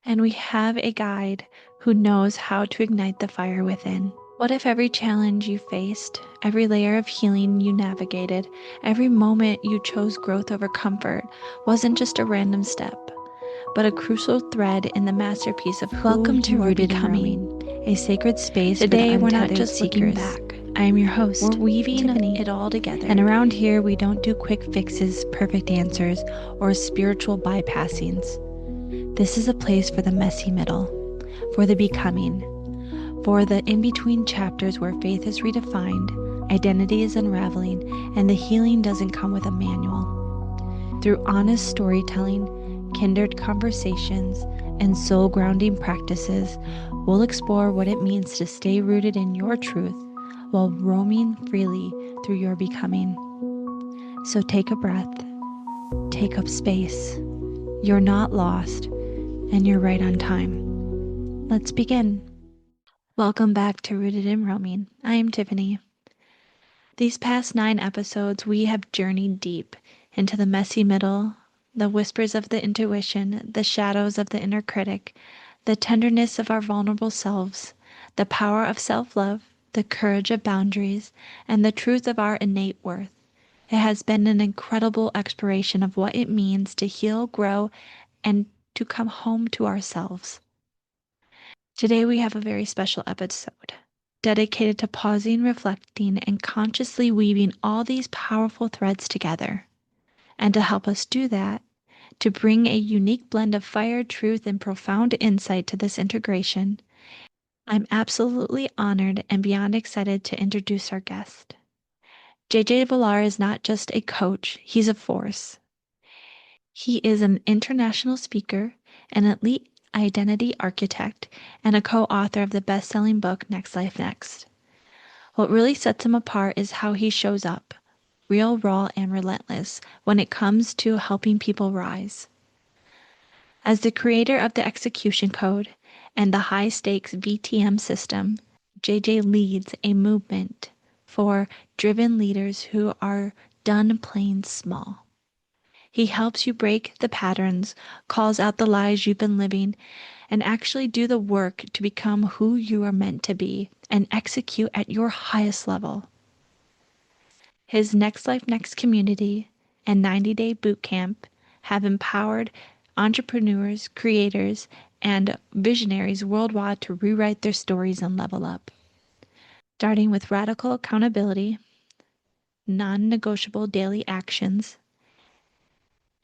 and we have a guide who knows how to ignite the fire within. What if every challenge you faced, every layer of healing you navigated, every moment you chose growth over comfort wasn't just a random step, but a crucial thread in the masterpiece of who Welcome to you are Rooted in becoming? Roaming, a sacred space Today, for the we're not untethered just looking seekers. back. I am your host, We're weaving Tiffany, it all together. and around here we don't do quick fixes, perfect answers, or spiritual bypassings. This is a place for the messy middle, for the becoming, for the in-between chapters where faith is redefined, identity is unraveling, and the healing doesn't come with a manual. Through honest storytelling, kindred conversations, and soul grounding practices, we'll explore what it means to stay rooted in your truth while roaming freely through your becoming. So take a breath, take up space. You're not lost, and you're right on time. Let's begin. Welcome back to Rooted in Roaming. I am Tiffany. These past 9 episodes, we have journeyed deep into the messy middle, the whispers of the intuition, the shadows of the inner critic, the tenderness of our vulnerable selves, the power of self-love, the courage of boundaries, and the truth of our innate worth. It has been an incredible exploration of what it means to heal, grow, and to come home to ourselves. Today we have a very special episode dedicated to pausing, reflecting, and consciously weaving all these powerful threads together. And to help us do that, to bring a unique blend of fire, truth, and profound insight to this integration, I'm absolutely honored and beyond excited to introduce our guest. JJ Villar is not just a coach, he's a force. He is an international speaker, an elite identity architect, and a co-author of the best-selling book Next Life Next. What really sets him apart is how he shows up, real, raw, and relentless when it comes to helping people rise. As the creator of the execution code and the high-stakes VTM system, JJ leads a movement for driven leaders who are done playing small. He helps you break the patterns, calls out the lies you've been living, and actually do the work to become who you are meant to be and execute at your highest level. His Next Life Next community and 90-day boot camp have empowered entrepreneurs, creators, and visionaries worldwide to rewrite their stories and level up. Starting with radical accountability, non-negotiable daily actions,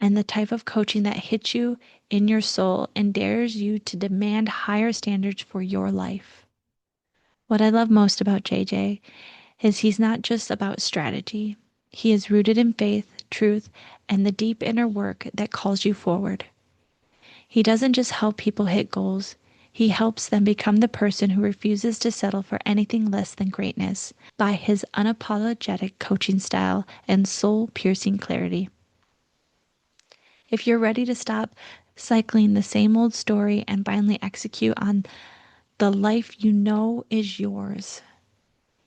and the type of coaching that hits you in your soul and dares you to demand higher standards for your life. What I love most about JJ is he's not just about strategy. He is rooted in faith, truth, and the deep inner work that calls you forward. He doesn't just help people hit goals, he helps them become the person who refuses to settle for anything less than greatness by his unapologetic coaching style and soul-piercing clarity. If you're ready to stop cycling the same old story and finally execute on the life you know is yours,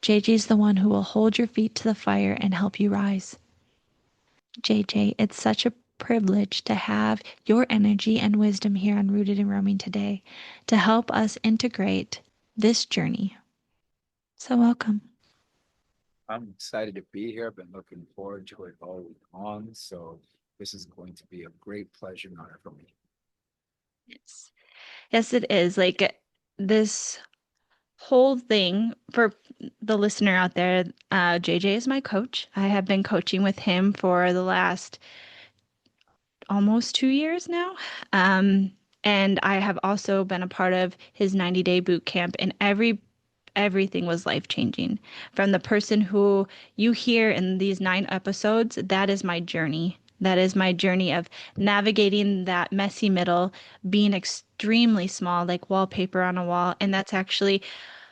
JJ's the one who will hold your feet to the fire and help you rise. JJ, it's such a privilege to have your energy and wisdom here on Rooted in Roaming today to help us integrate this journey. So welcome. I'm excited to be here. I've been looking forward to it all week long. So this is going to be a great pleasure and honor for me. Yes. Yes, it is. Like this whole thing for the listener out there, JJ is my coach. I have been coaching with him for the last almost 2 years now. And I have also been a part of his 90-day boot camp, and everything was life changing. From the person who you hear in these 9 episodes, that is my journey. That is my journey of navigating that messy middle, being extremely small, like wallpaper on a wall. And that's actually,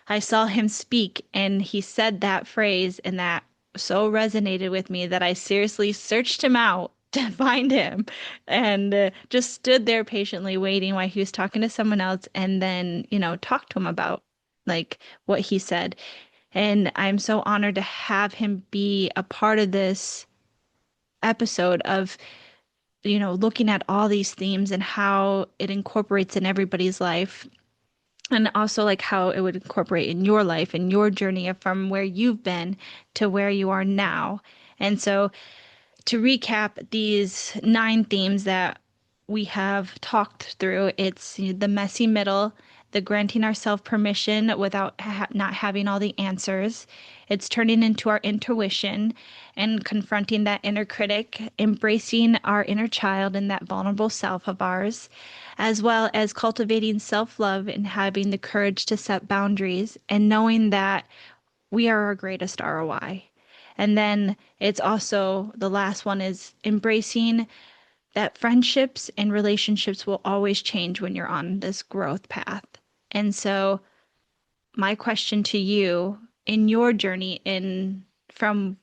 I saw him speak and he said that phrase, and that so resonated with me that I seriously searched him out to find him and just stood there patiently waiting while he was talking to someone else, and then, talked to him about like what he said. And I'm so honored to have him be a part of this episode of looking at all these themes and how it incorporates in everybody's life, and also like how it would incorporate in your life and your journey from where you've been to where you are now. And so to recap these 9 themes that we have talked through, it's the messy middle, the granting ourselves permission without not having all the answers. It's turning into our intuition and confronting that inner critic, embracing our inner child and that vulnerable self of ours, as well as cultivating self love and having the courage to set boundaries and knowing that we are our greatest ROI. And then it's also the last one is embracing that friendships and relationships will always change when you're on this growth path. And so my question to you in your journey in from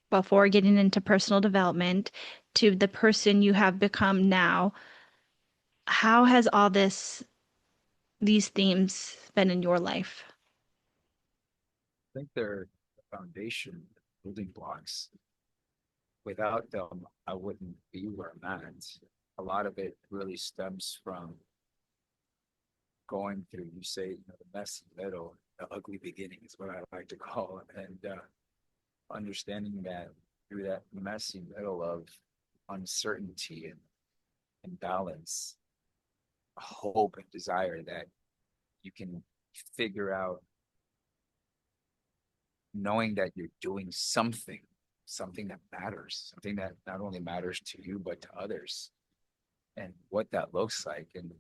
before getting into personal development to the person you have become now, how has all these themes been in your life? I think they're the foundation, building blocks. Without them, I wouldn't be where I'm at. A lot of it really stems from going through, you say, the messy middle, the ugly beginning is what I like to call it. And understanding that through that messy middle of uncertainty and balance, hope and desire, that you can figure out, knowing that you're doing something that matters, something that not only matters to you, but to others, and what that looks like. And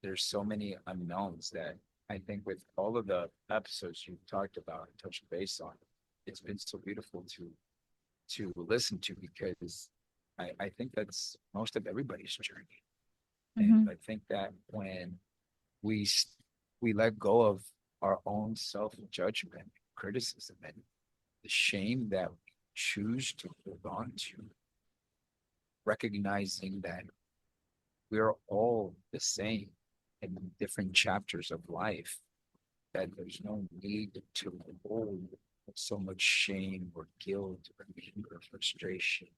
there's so many unknowns that I think with all of the episodes you've talked about and touched base on, it's been so beautiful to listen to, because I think that's most of everybody's journey. And Mm-hmm. I think that when we we let go of our own self judgment, criticism, and the shame that we choose to hold on to, recognizing that we're all the same in different chapters of life, that there's no need to hold so much shame or guilt or anger, or frustration,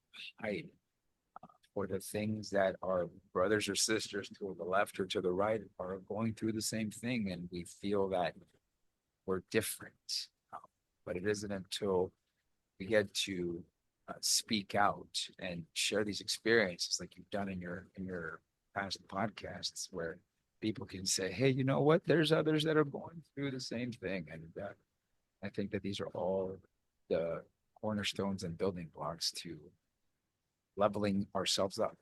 hide for the things that our brothers or sisters to the left or to the right are going through the same thing, and we feel that we're different. But it isn't until we get to speak out and share these experiences, like you've done in your past podcasts, where people can say, "Hey, you know what? There's others that are going through the same thing," and I think that these are all the cornerstones and building blocks to leveling ourselves up.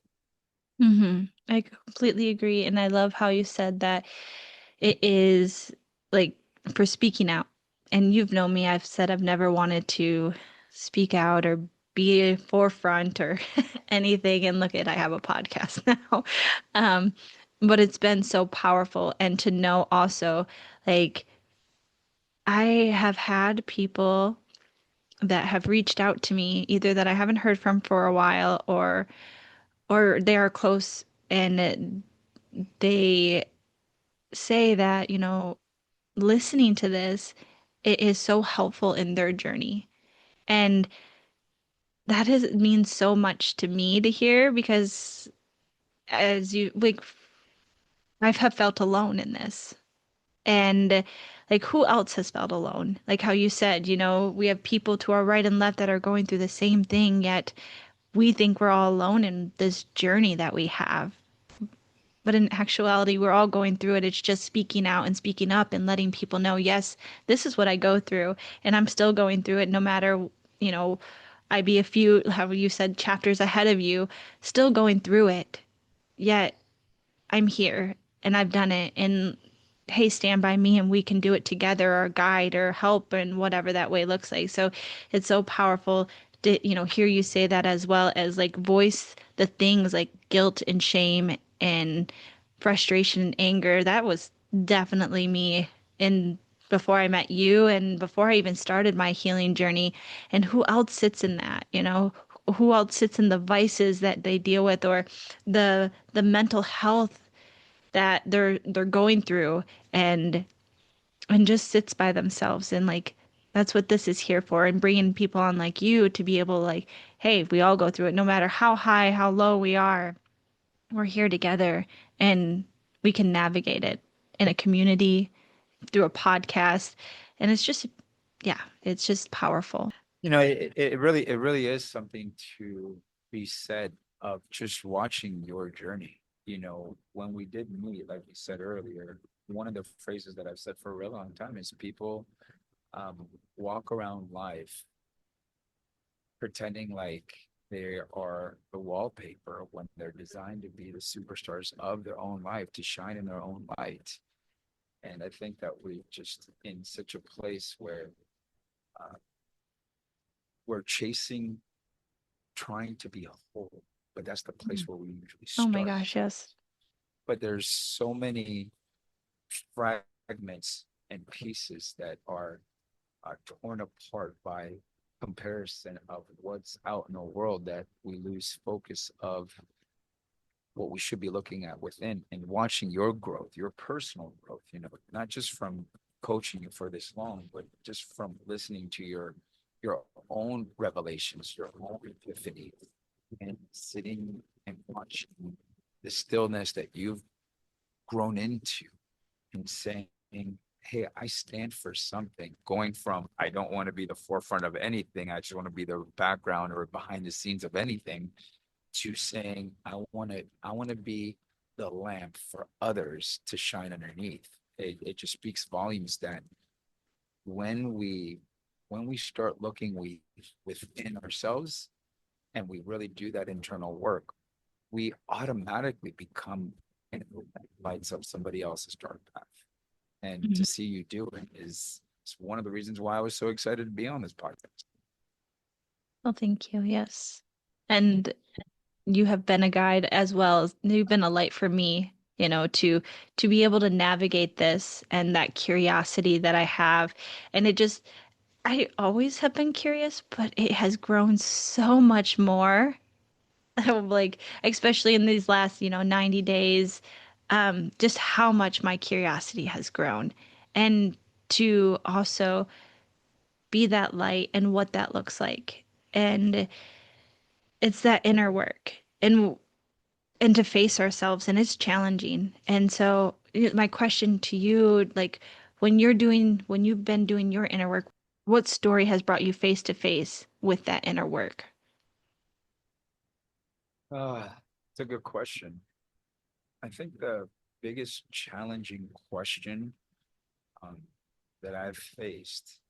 Mm-hmm. I completely agree. And I love how you said that it is like for speaking out. And you've known me, I've said I've never wanted to speak out or be a forefront or anything. And look at, I have a podcast now. Um, but it's been so powerful. And to know also, like, I have had people that have reached out to me, either that I haven't heard from for a while or they are close and they say that, listening to this, it is so helpful in their journey. And that is means so much to me to hear because as you like I have felt alone in this. And like who else has felt alone? Like how you said, we have people to our right and left that are going through the same thing, yet we think we're all alone in this journey that we have. But in actuality, we're all going through it. It's just speaking out and speaking up and letting people know, yes, this is what I go through, and I'm still going through it no matter, you know, I be a few, how you said, chapters ahead of you, still going through it. Yet I'm here and I've done it. And hey, stand by me and we can do it together or guide or help and whatever that way looks like. So it's so powerful to, hear you say that as well as like voice the things like guilt and shame and frustration and anger. That was definitely me in before I met you and before I even started my healing journey. And who else sits in that, Who else sits in the vices that they deal with or the mental health that they're going through and just sits by themselves and like that's what this is here for and bringing people on like you to be able to like hey we all go through it no matter how high how low we are we're here together and we can navigate it in a community through a podcast. And it's just, yeah, it's just powerful. It really is something to be said of just watching your journey. When we did meet, like we said earlier, one of the phrases that I've said for a real long time is people um, walk around life pretending like they are the wallpaper when they're designed to be the superstars of their own life, to shine in their own light. And I think that we're just in such a place where uh, we're chasing, trying to be whole, but that's the place Mhm. where we usually Oh my start. gosh, yes. But there's so many fragments and pieces that are torn apart by comparison of what's out in the world, that we lose focus of what we should be looking at within and watching your growth, your personal growth, not just from coaching you for this long, but just from listening to your own revelations, your own epiphany, and sitting and watching the stillness that you've grown into and saying, hey, I stand for something, going from I don't want to be the forefront of anything, I just want to be the background or behind the scenes of anything, to saying I want to be the lamp for others to shine underneath. It just speaks volumes that when we when we start looking within ourselves and we really do that internal work, we automatically become and lights up somebody else's dark path. And Mhm. to see you do it is one of the reasons why I was so excited to be on this podcast. Well, thank you. Yes. And you have been a guide as well as you've been a light for me, to be able to navigate this and that curiosity that I have. And it just, I always have been curious, but it has grown so much more. Like, especially in these last, 90 days, just how much my curiosity has grown. And to also be that light and what that looks like. And it's that inner work. And to face ourselves, and it's challenging. And so my question to you, like, when you've been doing your inner work, what story has brought you face to face with that inner work? It's a good question. I think the biggest challenging question um, that I've faced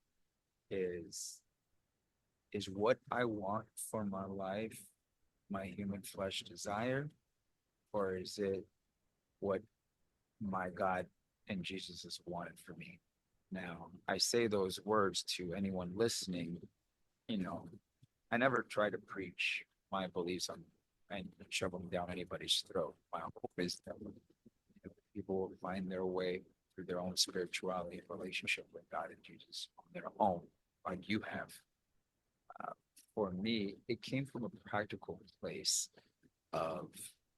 is is what I want for my life, my human flesh desire, or is it what my God and Jesus has wanted for me? Now, I say those words to anyone listening. You know, I never try to preach my beliefs on and shove them down anybody's throat. My hope is that people will find their way through their own spirituality and relationship with God and Jesus on their own, like you have. Uh, for me, it came from a practical place of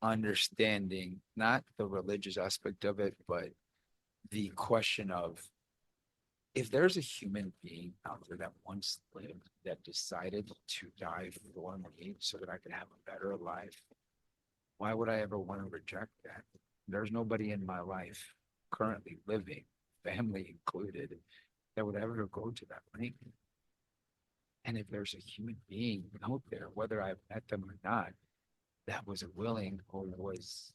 understanding not the religious aspect of it, but the question of if there's a human being out there that once lived, that decided to die for me so that I could have a better life, why would I ever want to reject that? There's nobody in my life currently living, family included, that would ever go to that length. And if there's a human being out there, whether I've met them or not, that was willing, or was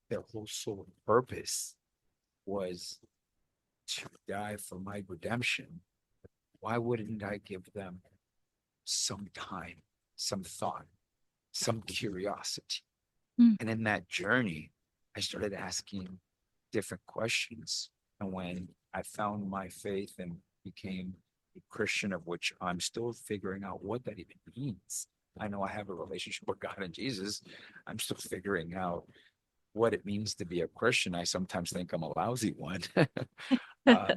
their whole sole purpose was to die for my redemption, why wouldn't I give them some time, some thought, some curiosity? Mm. And in that journey, I started asking different questions. And when I found my faith and became a Christian, of which I'm still figuring out what that even means. I know I have a relationship with God and Jesus. I'm still figuring out what it means to be a Christian. I sometimes think I'm a lousy one. um,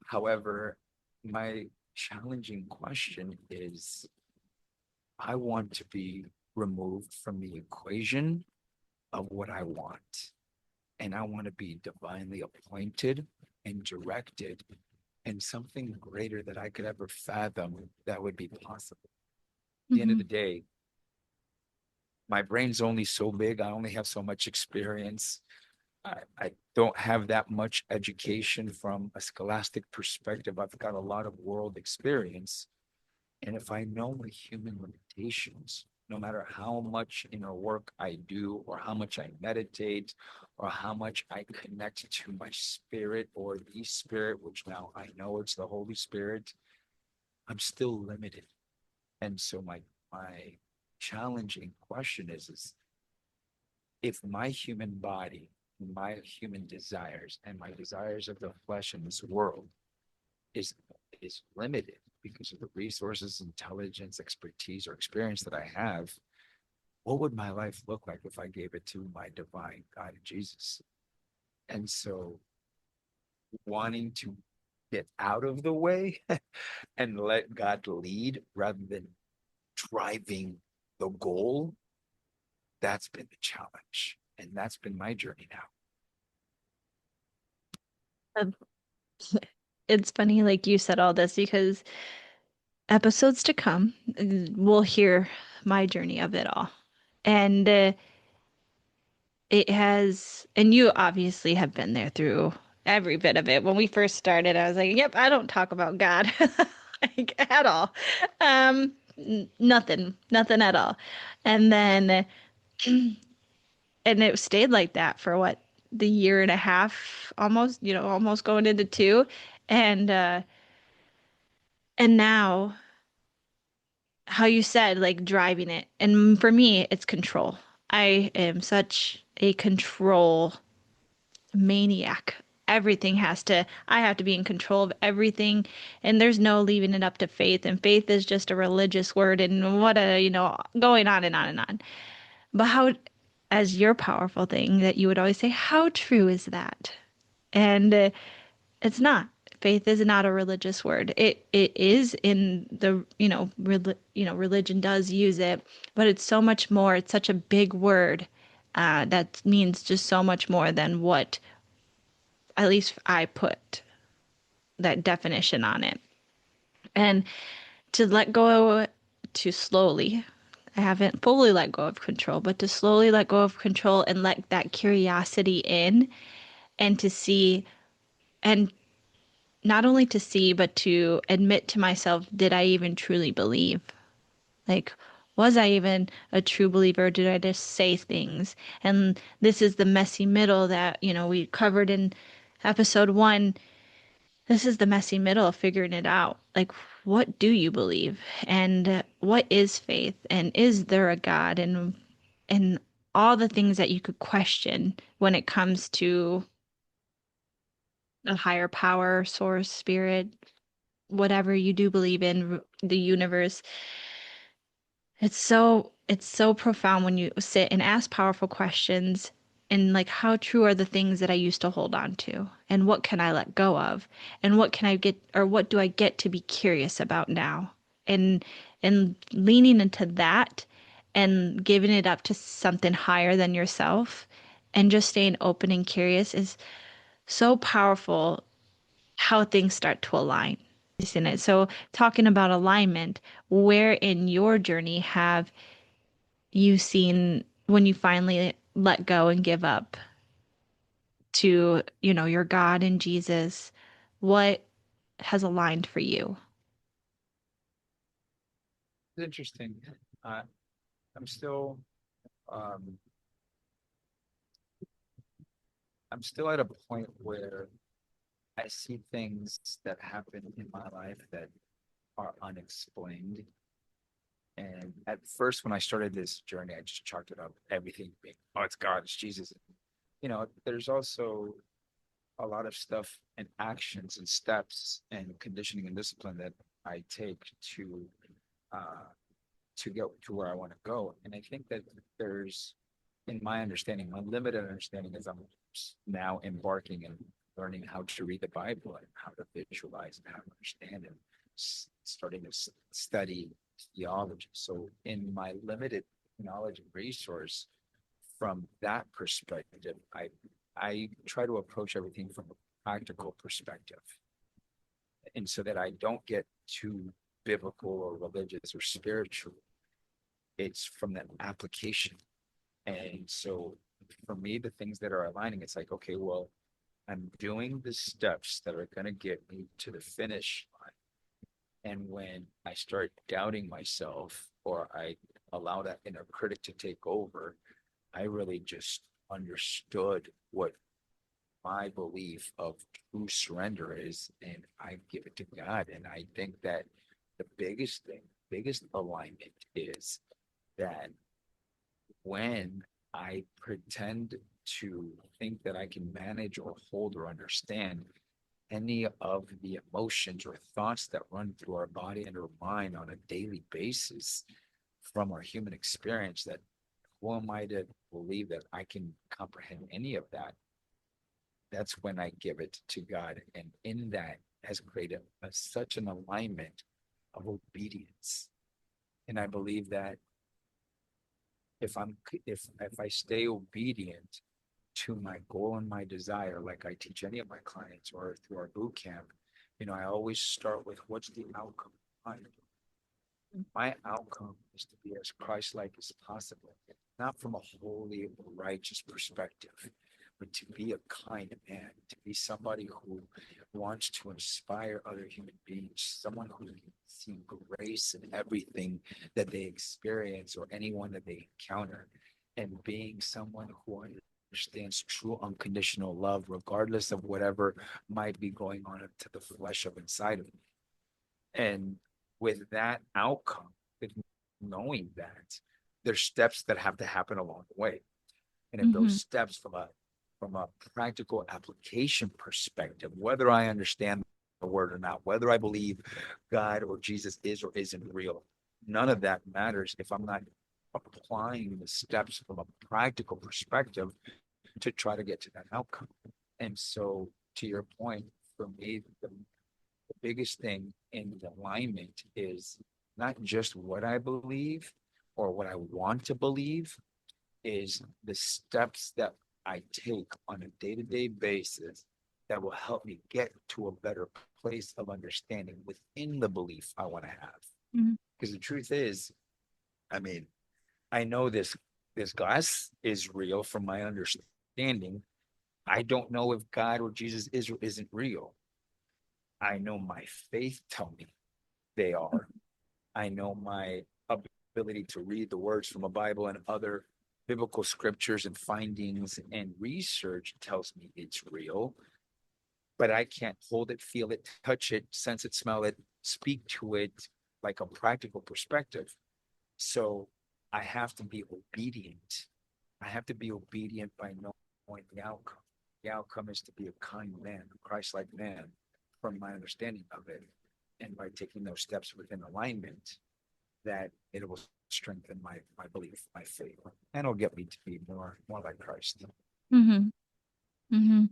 However, my challenging question is I want to be removed from the equation of what I want. And I want to be divinely appointed and directed in something greater that I could ever fathom that would be possible. At the end of Hmm. the day, my brain's only so big. I only have so much experience. I don't have that much education from a scholastic perspective. I've got a lot of world experience. And if I know my human limitations, no matter how much inner work I do, or how much I meditate, or how much I connect to my spirit or the spirit, which now I know it's the Holy Spirit, I'm still limited. And so my challenging question is if my human body, my human desires, and my desires of the flesh in this world is is limited because of the resources, intelligence, expertise, or experience that I have, what would my life look like if I gave it to my divine God and Jesus? And so wanting to get out of the way and let God lead rather than driving the goal, that's been the challenge. And that's been my journey now. Um, It's funny, like you said all this because episodes to come, we'll hear my journey of it all. And it has, and you obviously have been there through every bit of it. When we first started, I was like, yep, I don't talk about God like at all. Nothing at all. And then, and it stayed like that for what, the year and a half, almost, almost going into two. And, uh, and now, how you said, like driving it. And for me, it's control. I am such a control maniac. I have to be in control of everything. And there's no leaving it up to faith. And faith is just a religious word and going on and on and on. But how, as your powerful thing that you would always say, how true is that? And it's not. Faith is not a religious word. It is in the, religion does use it, but it's so much more. It's such a big word that means just so much more than what at least I put that definition on it. And to let go, to slowly, I haven't fully let go of control, but to slowly let go of control and let that curiosity in and to see, and not only to see, but to admit to myself, did I even truly believe? Like, was I even a true believer? Or did I just say things? And this is the messy middle that, we covered in episode one. This is the messy middle of figuring it out. Like, what do you believe? And what is faith? And is there a God? And all the things that you could question when it comes to a higher power, source, spirit, whatever you do believe in, the universe. It's so profound when you sit and ask powerful questions and like how true are the things that I used to hold on to and what can I let go of and what can I get or what do I get to be curious about now and and leaning into that and giving it up to something higher than yourself and just staying open and curious is so powerful how things start to align in it. So talking about alignment, where in your journey have you seen when you finally let go and give up to, your God and Jesus, what has aligned for you? It's interesting. Uh, I'm still um, I'm still at a point where I see things that happen in my life that are unexplained. And at first, when I started this journey, I just chalked it up everything being, oh, it's God, it's Jesus. There's also a lot of stuff and actions and steps and conditioning and discipline that I take uh, to get to where I want to go. And I think that there's, in my understanding, my limited understanding is I'm now embarking and learning how to read the Bible and how to visualize and how to understand it, starting to study theology. So, in my limited knowledge and resource, from that perspective, I try to approach everything from a practical perspective, and so that I don't get too biblical or religious or spiritual. it's from that application. And so for me, the things that are aligning, it's like, okay, well, I'm doing the steps that are going to get me to the finish line. And when I start doubting myself or I allow that inner critic to take over, I really just understood what my belief of true surrender is, and I give it to God. And I think that the biggest thing, biggest alignment is that when I pretend to think that I can manage or hold or understand any of the emotions or thoughts that run through our body and our mind on a daily basis from our human experience, that who am I to believe that I can comprehend any of that? That's when I give it to God. And in that has created such an alignment of obedience. And I believe that if I stay obedient to my goal and my desire, like I teach any of my clients or through our boot camp, I always start with what's the outcome. My outcome is to be as Christ-like as possible, not from a holy or righteous perspective, but to be a kind man, to be somebody who wants to inspire other human beings, someone who can see grace in everything that they experience or anyone that they encounter, and being someone who understands true unconditional love, regardless of whatever might be going on to the flesh of inside of me. And with that outcome, with knowing that, there's steps that have to happen along the way. And if those Mm-hmm. steps from a practical application perspective, whether I understand the word or not, whether I believe God or Jesus is or isn't real, none of that matters if I'm not applying the steps from a practical perspective to try to get to that outcome. And so, to your point, for me, the biggest thing in alignment is not just what I believe or what I want to believe, is the steps that I take on a day-to-day basis that will help me get to a better place of understanding within the belief I want to have. Mm-hmm. Because the truth is, I mean, I know this glass is real from my understanding. I don't know if God or Jesus is or isn't real. I know my faith tell me they are. I know my ability to read the words from a Bible and other biblical scriptures and findings and research tells me it's real, but I can't hold it, feel it, touch it, sense it, smell it, speak to it like a practical perspective. So I have to be obedient. I have to be obedient by knowing the outcome. The outcome is to be a kind man, a Christ-like man, from my understanding of it. And by taking those steps within alignment, that it will strengthen my belief, my faith, and it'll get me to be more like Christ. Mm-hmm. Mm-hmm.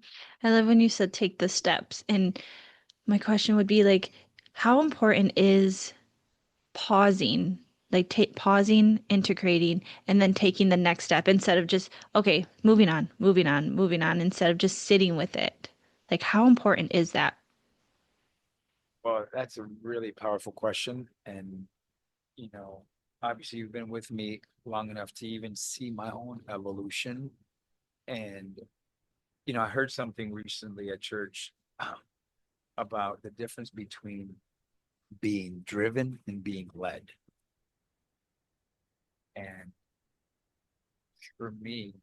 I love when you said take the steps. And my question would be like, how important is pausing, like pausing, integrating, and then taking the next step instead of just, okay, moving on, moving on, moving on, instead of just sitting with it? Like, how important is that? Well, that's a really powerful question. And, you know, obviously you've been with me long enough to even see my own evolution. And, I heard something recently at church about the difference between being driven and being led. And for me,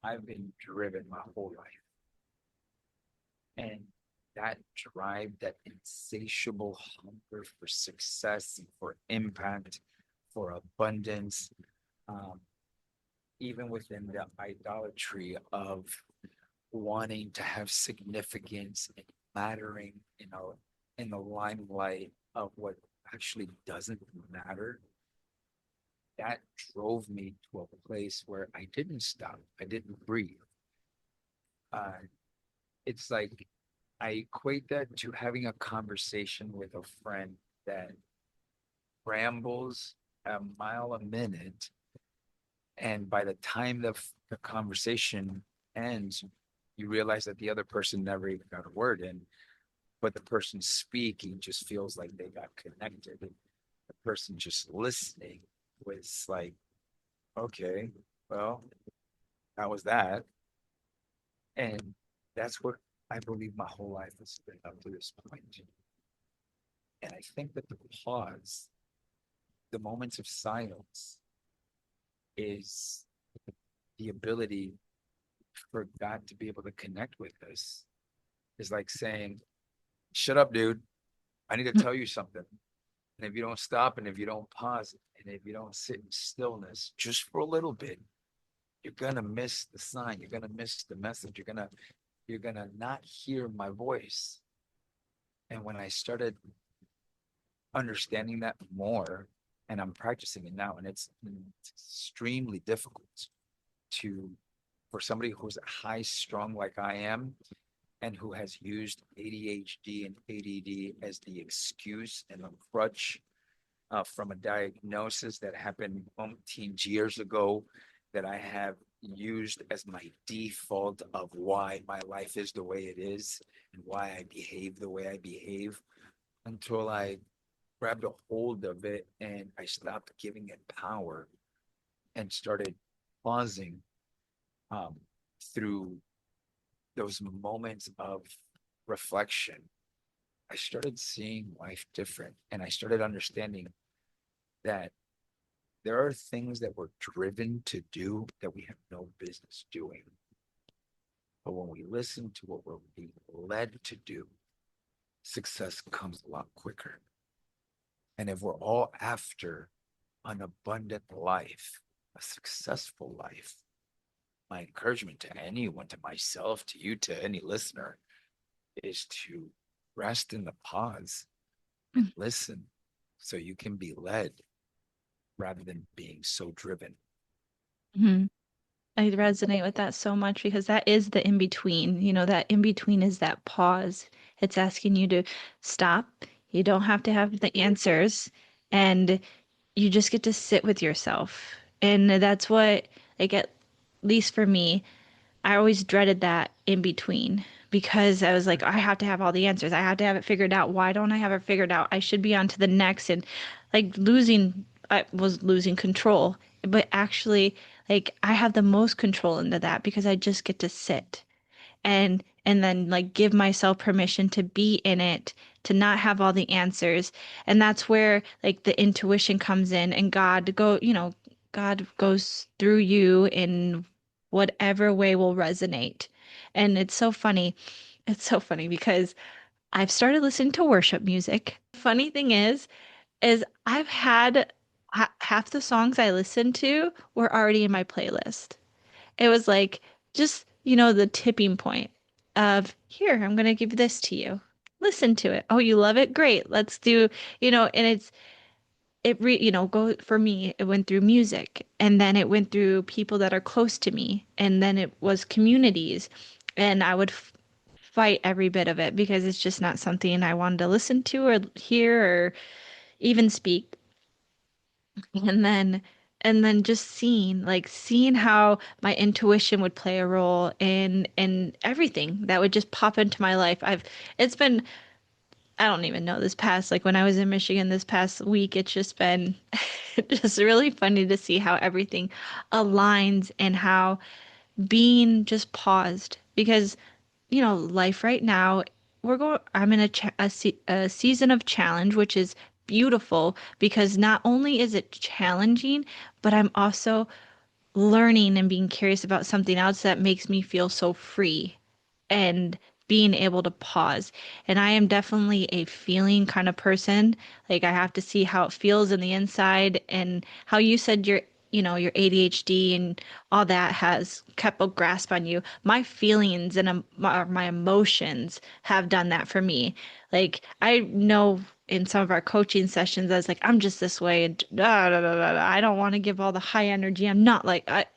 I've been driven my whole life. And that drive, that insatiable hunger for success, for impact, for abundance, um, even within the idolatry of wanting to have significance and mattering, in the limelight of what actually doesn't matter, that drove me to a place where I didn't stop. I didn't breathe. Uh, it's like I equate that to having a conversation with a friend that rambles a mile a minute. And by the time the conversation ends, you realize that the other person never even got a word in, but the person speaking just feels like they got connected. The person just listening was like, okay, well, that was that. And that's what I believe my whole life has been up to this point. And I think that the pause, the moments of silence, is the ability for God to be able to connect with us. Is like saying, shut up, dude. I need to tell you something. And if you don't stop and if you don't pause and if you don't sit in stillness just for a little bit, you're gonna miss the sign. You're gonna miss the message. You're gonna not hear my voice. And when I started understanding that more, and I'm practicing it now, and it's extremely difficult to for somebody who's high strung like I am and who has used ADHD and ADD as the excuse and the crutch from a diagnosis that happened umpteen years ago that I have used as my default of why my life is the way it is and why I behave the way I behave until I grabbed a hold of it and I stopped giving it power and started pausing um, through those moments of reflection. I started seeing life different and I started understanding that there are things that we're driven to do that we have no business doing. But when we listen to what we're being led to do, success comes a lot quicker. And if we're all after an abundant life, a successful life, my encouragement to anyone, to myself, to you, to any listener, is to rest in the pause and listen so you can be led rather than being so driven. Mhm. I resonate with that so much because that is the in between. That in between is that pause. It's asking you to stop. You don't have to have the answers, and you just get to sit with yourself. And that's what, like, at least for me, I always dreaded that in between because I was like, I have to have all the answers. I have to have it figured out. Why don't I have it figured out? I should be on to the next. And like I was losing control. But actually, like, I have the most control into that because I just get to sit and then like give myself permission to be in it, to not have all the answers. And that's where like the intuition comes in and God goes through you in whatever way will resonate. And it's so funny. It's so funny because I've started listening to worship music. Funny thing is I've had half the songs I listened to were already in my playlist. It was like just, the tipping point of here, I'm going to give this to you. Listen to it. Oh, you love it? Great. Let's do, and go for me, it went through music and then it went through people that are close to me and then it was communities and I would fight every bit of it because it's just not something I wanted to listen to or hear or even speak. And then just seeing how my intuition would play a role in everything that would just pop into my life. It's been, I don't even know, this past, like when I was in Michigan this past week, it's just been just really funny to see how everything aligns and how being just paused because life right now, I'm in a season of challenge, which is beautiful because not only is it challenging, but I'm also learning and being curious about something else that makes me feel so free and being able to pause. And I am definitely a feeling kind of person. Like I have to see how it feels in the inside and how you said your ADHD and all that has kept a grasp on you. My feelings and my emotions have done that for me. Like I know in some of our coaching sessions, I was like, I'm just this way and I don't want to give all the high energy. I'm not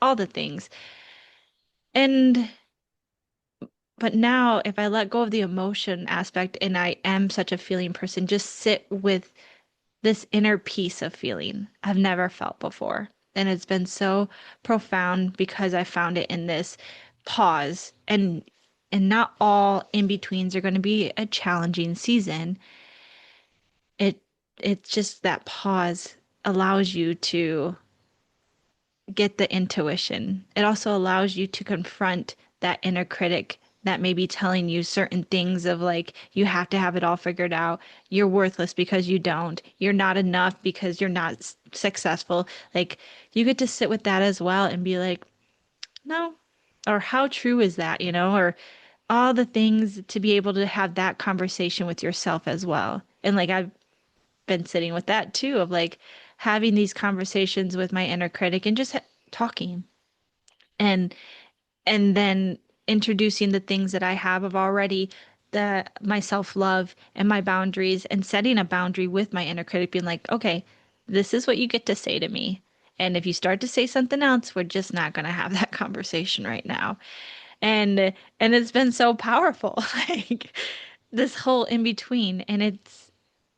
all the things. And but now, if I let go of the emotion aspect and I am such a feeling person, just sit with this inner peace of feeling I've never felt before. And it's been so profound because I found it in this pause. And not all in-betweens are going to be a challenging season. It it's just that pause allows you to get the intuition. It also allows you to confront that inner critic that may be telling you certain things of like, you have to have it all figured out. You're worthless because you don't. You're not enough because you're not successful. Like, you get to sit with that as well and be like, no. Or how true is that, Or all the things to be able to have that conversation with yourself as well. And like, I've been sitting with that too, of like having these conversations with my inner critic and just talking and then introducing the things that I have of already, the my self-love and my boundaries, and setting a boundary with my inner critic, being like, okay, this is what you get to say to me. And if you start to say something else, we're just not going to have that conversation right now. And it's been so powerful, like this whole in between. And it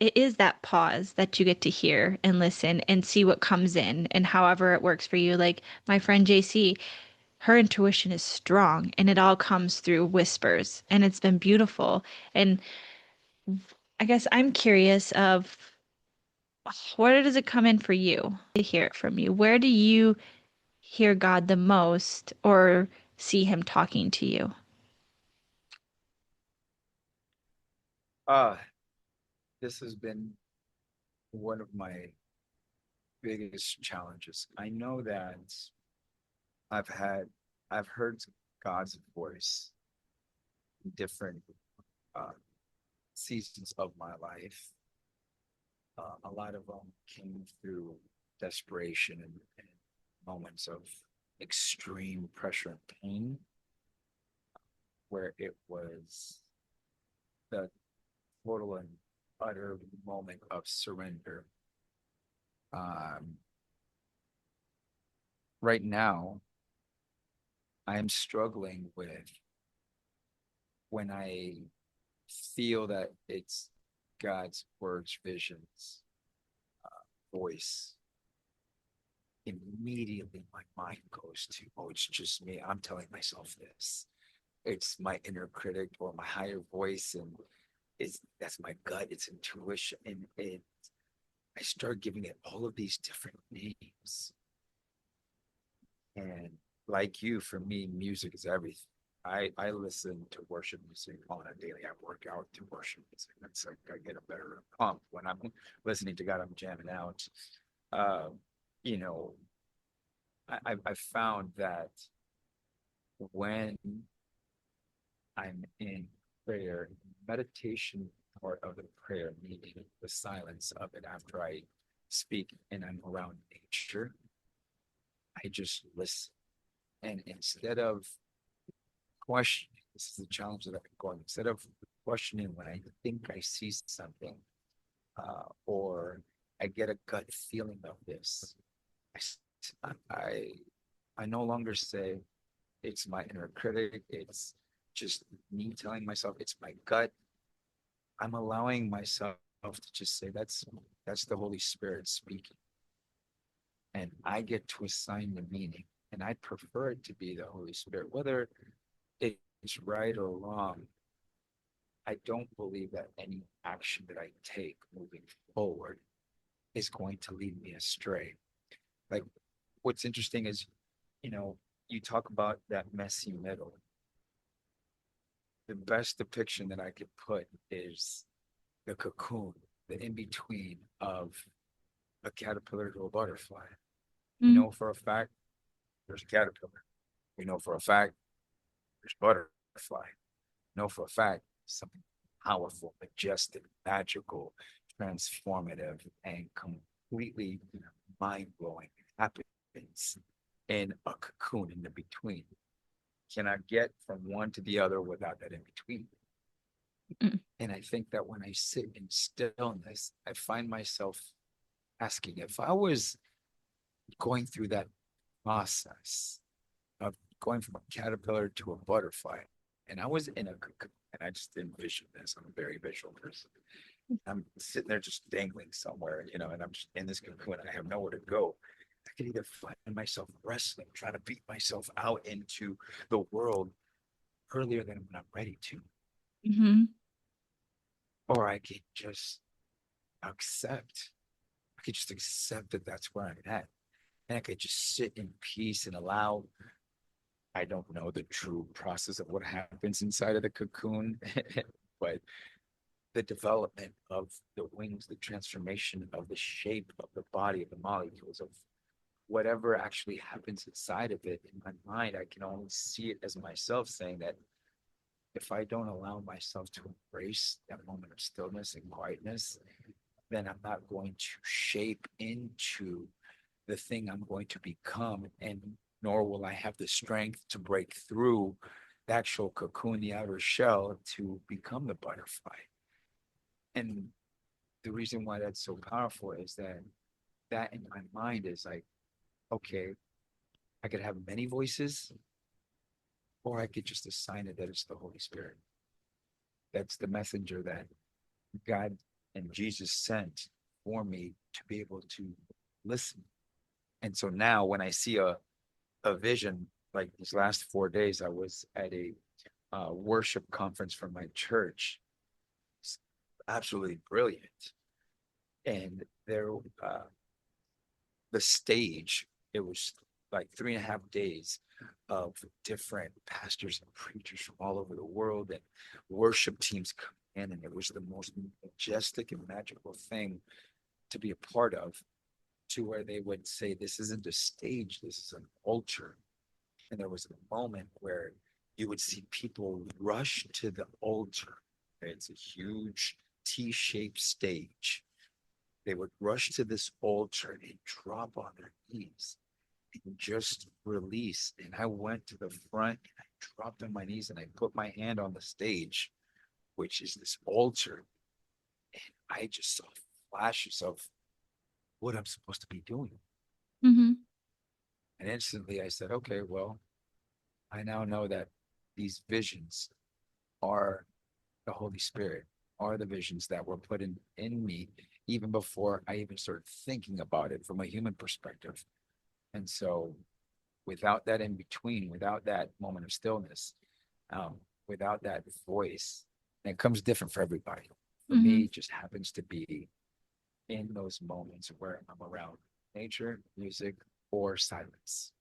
is that pause that you get to hear and listen and see what comes in and however it works for you. Like my friend JC, her intuition is strong and it all comes through whispers, and it's been beautiful. And I guess I'm curious of, where does it come in for you to hear it from you? Where do you hear God the most or see him talking to you? Uh, this has been one of my biggest challenges. I know that I've had, I've heard God's voice in different uh, seasons of my life. A lot of them came through desperation and moments of extreme pressure and pain, where it was the total and utter moment of surrender. Um, right now, I am struggling with when I feel that it's God's words, visions, voice. Immediately, my mind goes to, oh, it's just me. I'm telling myself this. It's my inner critic or my higher voice, and it's that's my gut. It's intuition, and I start giving it all of these different names. And like you, for me, music is everything. I listen to worship music on a daily. I work out to worship music. That's like I get a better pump when I'm listening to God. I'm jamming out. Uh, you know, I found that when I'm in prayer, meditation part of the prayer, meaning the silence of it after I speak and I'm around nature, I just listen. And instead of questioning, this is the challenge that I've been going, instead of questioning when I think I see something or I get a gut feeling of this, I, I no longer say it's my inner critic, it's just me telling myself it's my gut. I'm allowing myself to just say that's the Holy Spirit speaking, and I get to assign the meaning. And I prefer it to be the Holy Spirit, whether it's right or wrong. I don't believe that any action that I take moving forward is going to lead me astray. Like, what's interesting is, you know, you talk about that messy middle. The best depiction that I could put is the cocoon, the in between of a caterpillar to a butterfly. You Mm, know for a fact there's a caterpillar. We know for a fact there's butterfly. You know for a fact something powerful, majestic, magical, transformative, and completely mind blowing happens in a cocoon in the between. Can I get from one to the other without that in between? mm, And I think that when I sit in stillness, I find myself asking if I was going through that process of going from a caterpillar to a butterfly, and I was in a cocoon, and I just envision this. I'm a very visual person. I'm sitting there just dangling somewhere, and I'm just in this cocoon. I have nowhere to go. I could either find myself wrestling, trying to beat myself out into the world earlier than when I'm ready to, mm-hmm. or I can just accept I could just accept that that's where I'm at. And I could just sit in peace and allow, I don't know the true process of what happens inside of the cocoon, but the development of the wings, the transformation of the shape of the body of the molecules, of whatever actually happens inside of it. In my mind, I can only see it as myself saying that if I don't allow myself to embrace that moment of stillness and quietness, then I'm not going to shape into the thing I'm going to become, and nor will I have the strength to break through the actual cocoon, the outer shell, to become the butterfly. And the reason why that's so powerful is that that in my mind is like, okay, I could have many voices, or I could just assign it that it's the Holy Spirit. That's the messenger that God and Jesus sent for me to be able to listen. And so now when I see a vision, like these last 4 days, I was at a worship conference from my church. It's absolutely brilliant. And there, the stage, it was like 3.5 days of different pastors and preachers from all over the world, and worship teams come in, and it was the most majestic and magical thing to be a part of, to where they would say, this isn't a stage, this is an altar. And there was a moment where you would see people rush to the altar. It's a huge T-shaped stage. They would rush to this altar and drop on their knees and just release. And I went to the front and I dropped on my knees and I put my hand on the stage, which is this altar. And I just saw flashes of what I'm supposed to be doing. Mm-hmm. And instantly I said, okay, well, I now know that these visions are the Holy Spirit, are the visions that were put in me even before I even started thinking about it from a human perspective. And so without that in between, without that moment of stillness, um, without that voice, and it comes different for everybody. For me, Mm-hmm. it just happens to be in those moments where I'm around nature, music, or silence.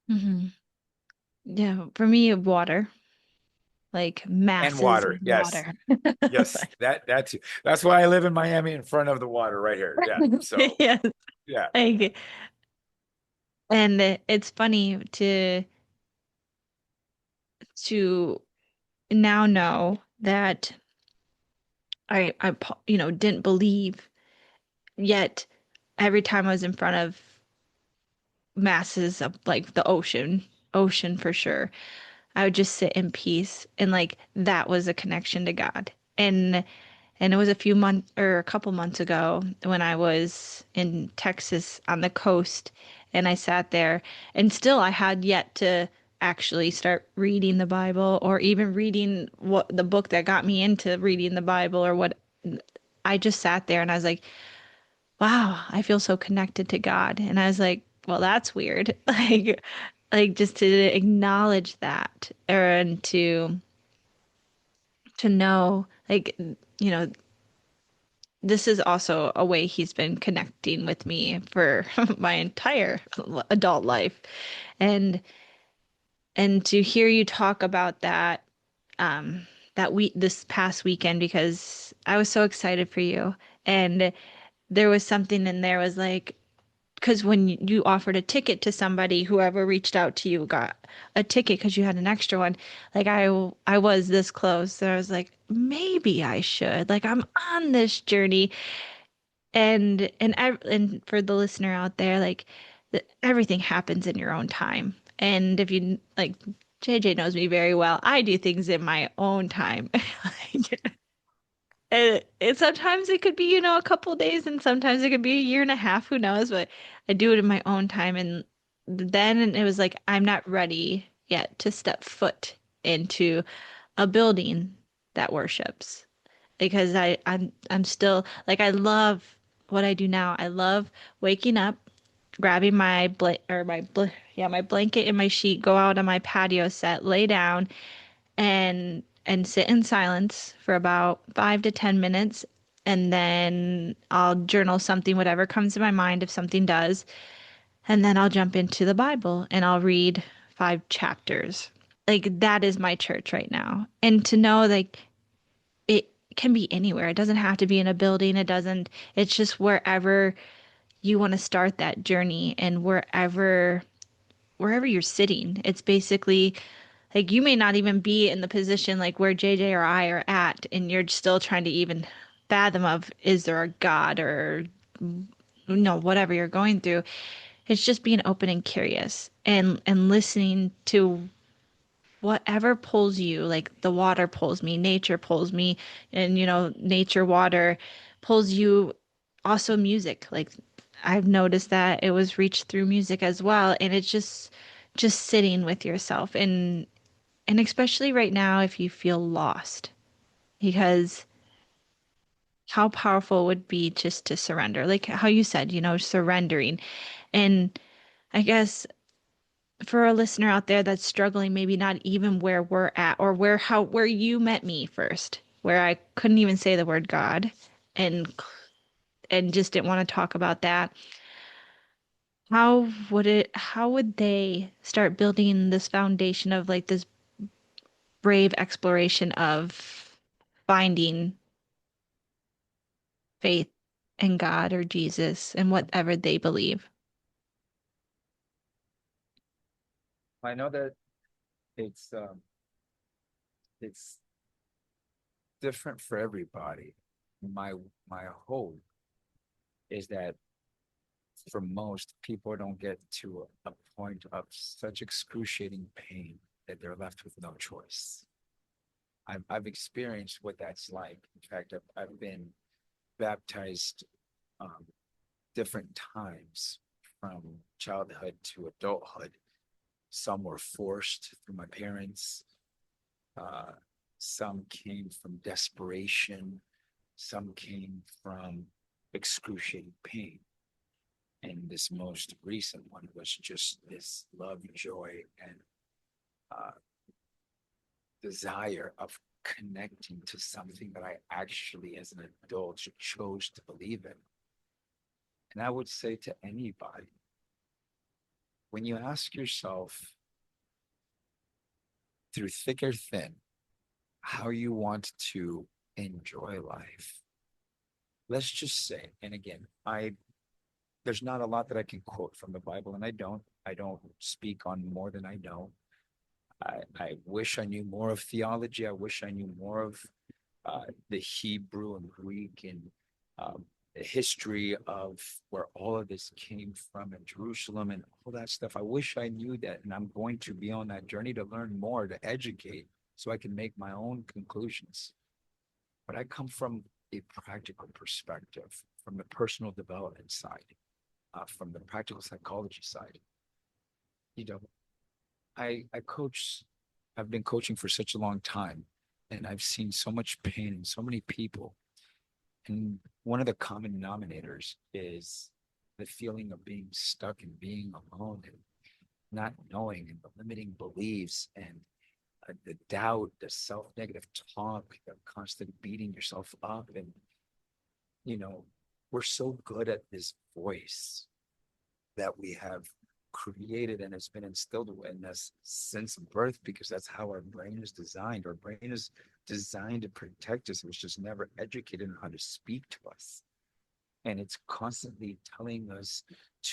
Mm-hmm. Yeah, for me, water, like And masses of water. Yes. water. Yes. That too. That's why I live in Miami in front of the water right here. Yeah. So Yes, yeah. like, and it's funny to now know that didn't believe, yet every time I was in front of masses of like the ocean for sure, I would just sit in peace, and like that was a connection to God. And it was a few months or a couple months ago when I was in Texas on the coast, and I sat there, and still I had yet to actually start reading the Bible, or even reading what the book that got me into reading the Bible, or what. I just sat there and I was like, wow, I feel so connected to God. And I was like, well, that's weird. Like just to acknowledge that, or and to know, like, this is also a way he's been connecting with me for my entire adult life. And to hear you talk about that, that week, this past weekend, because I was so excited for you. And there was something in there was like, because when you offered a ticket to somebody, whoever reached out to you got a ticket because you had an extra one. Like I was this close, and I was like, maybe I should. Like I'm on this journey, and for the listener out there, like everything happens in your own time. And if you like, JJ knows me very well. I do things in my own time. And sometimes it could be, a couple days, and sometimes it could be a year and a half, who knows, but I do it in my own time. And then it was like, I'm not ready yet to step foot into a building that worships, because I'm still like, I love what I do now. I love waking up, grabbing my my blanket and my sheet, go out on my patio set, lay down, and sit in silence for about 5 to 10 minutes, and then I'll journal something, whatever comes to my mind if something does. And then I'll jump into the Bible and I'll read 5 chapters. Like that is my church right now. And to know like it can be anywhere. It doesn't have to be in a building. It's just wherever you want to start that journey and wherever you're sitting. It's basically like you may not even be in the position like where JJ or I are at, and you're still trying to even fathom of is there a God or whatever you're going through. It's just being open and curious and listening to whatever pulls you, like the water pulls me, nature pulls me, and nature, water pulls you. Also, music. Like I've noticed that it was reached through music as well, and it's just sitting with yourself and especially right now if you feel lost, because how powerful it would be just to surrender, like how you said, surrendering. And I guess for a listener out there that's struggling, maybe not even where we're at or where you met me first, where I couldn't even say the word God and and just didn't want to talk about that. How would they start building this foundation of like this brave exploration of finding faith in God or Jesus and whatever they believe? I know that it's it's different for everybody. My my hope is that for most people don't get to a point of such excruciating pain that they're left with no choice. I've experienced what that's like. In fact, I've been baptized um, different times from childhood to adulthood. Some were forced through my parents. Uh, some came from desperation. Some came from excruciating pain. And this most recent one was just this love, joy, and uh, desire of connecting to something that I actually, as an adult, chose to believe in. And I would say to anybody, when you ask yourself through thick or thin how you want to enjoy life, let's just say, and again, there's not a lot that I can quote from the Bible, and I don't speak on more than I know. I wish I knew more of theology. I wish I knew more of the Hebrew and Greek and the history of where all of this came from in Jerusalem and all that stuff. I wish I knew that, and I'm going to be on that journey to learn more, to educate, so I can make my own conclusions. But I come from a practical perspective, from the personal development side, from the practical psychology side. You know, I coach. I've been coaching for such a long time, and I've seen so much pain in so many people. And one of the common denominators is the feeling of being stuck and being alone and not knowing, and the limiting beliefs and the doubt, the self-negative talk, the constant beating yourself up. And, you know, we're so good at this voice that we have created and has been instilled in us since birth, because that's how our brain is designed. Our brain is designed to protect us. It was just never educated on how to speak to us. And it's constantly telling us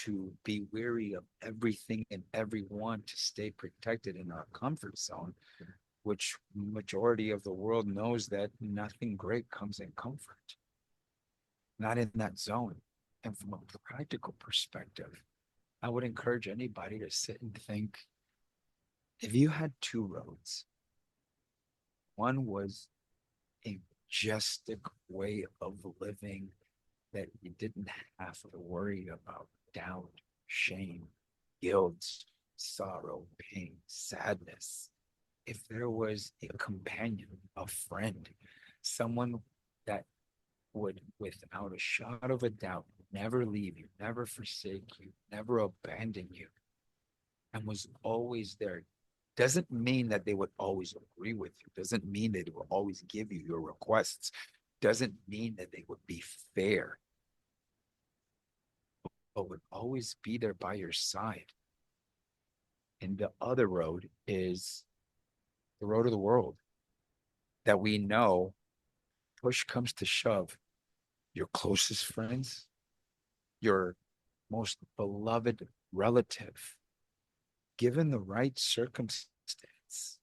to be weary of everything and everyone, to stay protected in our comfort zone, which majority of the world knows that nothing great comes in comfort, not in that zone. And from a practical perspective, I would encourage anybody to sit and think, if you had two roads, one was a majestic way of living that you didn't have to worry about doubt, shame, guilt, sorrow, pain, sadness. If there was a companion, a friend, someone that would, without a shot of a doubt, never leave you, never forsake you, never abandon you, and was always there. Doesn't mean that they would always agree with you. Doesn't mean that they will always give you your requests. doesn't mean that they would be fair, but would always be there by your side. And the other road is the road of the world that we know, push comes to shove, your closest friends, your most beloved relative, given the right circumstance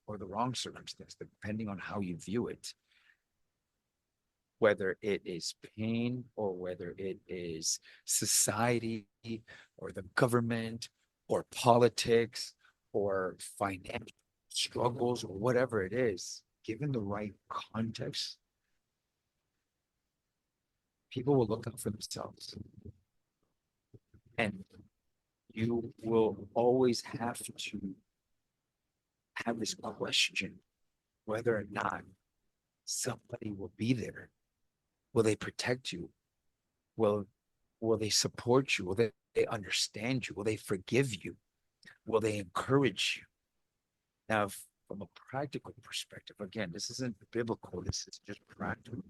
or the wrong circumstance, depending on how you view it, whether it is pain or whether it is society or the government or politics or financial struggles or whatever it is, given the right context, people will look out for themselves. And you will always have to have this question whether or not somebody will be there. Will they protect you? Will will they support you? Will they understand you? Will they forgive you? Will they encourage you? Now, from a practical perspective, again, this isn't biblical, this is just practical.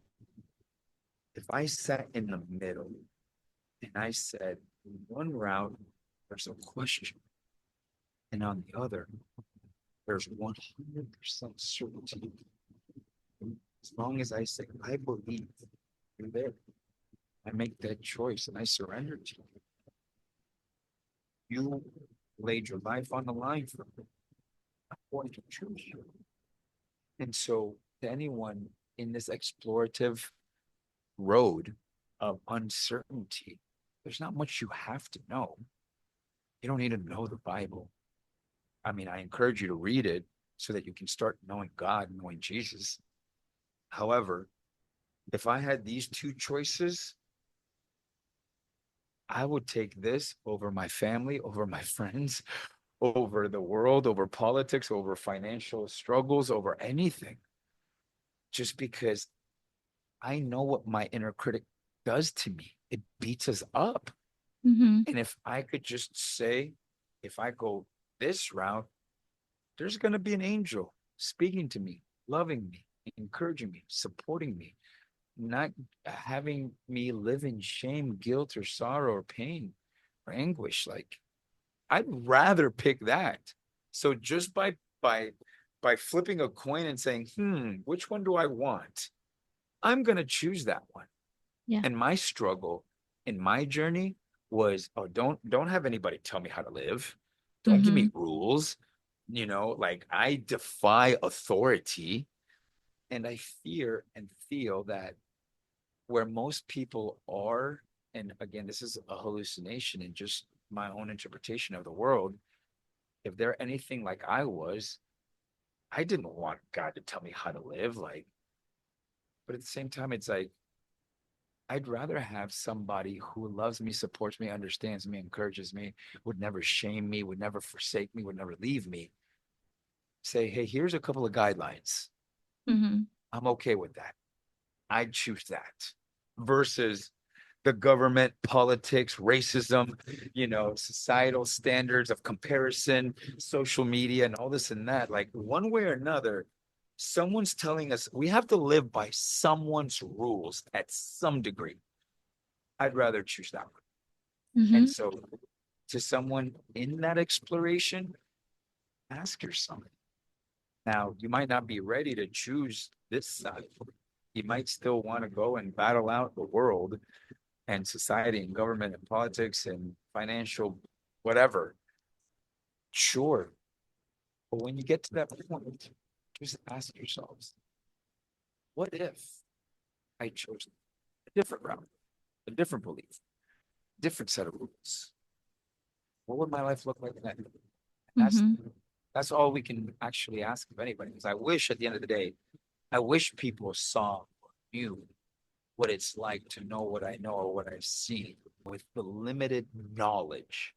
If I sat in the middle and I said, one route, there's a question, and on the other, there's 100% certainty. As long as I say, I believe you're there, I make that choice and I surrender to you. You laid your life on the line for me. I'm going to choose you. And so, to anyone in this explorative road of uncertainty, there's not much you have to know. You don't need to know the Bible. I mean, I encourage you to read it so that you can start knowing God, knowing Jesus. However, if I had these two choices, I would take this over my family, over my friends, over the world, over politics, over financial struggles, over anything, just because I know what my inner critic does to me. It beats us up. Mm-hmm. And if I could just say, if I go this route, there's going to be an angel speaking to me, loving me, encouraging me, supporting me, not having me live in shame, guilt, or sorrow, or pain, or anguish. Like, I'd rather pick that. So just by flipping a coin and saying, which one do I want? I'm gonna choose that one. Yeah. And my struggle in my journey was, oh, don't have anybody tell me how to live. Don't give Mm-hmm. me rules. Like I defy authority. And I fear and feel that where most people are, and again, this is a hallucination and just my own interpretation of the world. If they're anything like I was, I didn't want God to tell me how to live. Like, but at the same time, it's like I'd rather have somebody who loves me, supports me, understands me, encourages me, would never shame me, would never forsake me, would never leave me. Say, hey, here's a couple of guidelines. Mm-hmm. I'm okay with that. I'd choose that versus the government, politics, racism, societal standards of comparison, social media, and all this and that. Like one way or another, someone's telling us we have to live by someone's rules at some degree. I'd rather choose that one. Mm-hmm. And so, to someone in that exploration, ask yourself. Now, you might not be ready to choose this side. You might still want to go and battle out the world and society and government and politics and financial whatever. Sure. But when you get to that point, just ask yourselves, what if I chose a different route, a different belief, different set of rules? What would my life look like then? That's Mm-hmm. that's all we can actually ask of anybody. Because I wish at the end of the day, I wish people saw or knew what it's like to know what I know or what I've seen with the limited knowledge.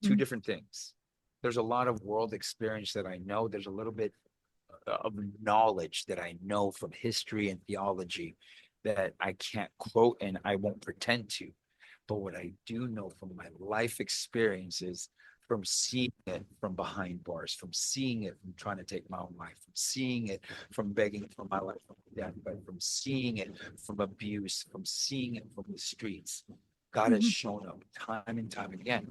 Two different things. There's a lot of world experience that I know. There's a little bit of knowledge that I know from history and theology that I can't quote and I won't pretend to. But what I do know from my life experiences, from seeing it from behind bars, from seeing it from trying to take my own life, from seeing it from begging for my life from death, but from seeing it from abuse, from seeing it from the streets. God has Mhm. shown up time and time again.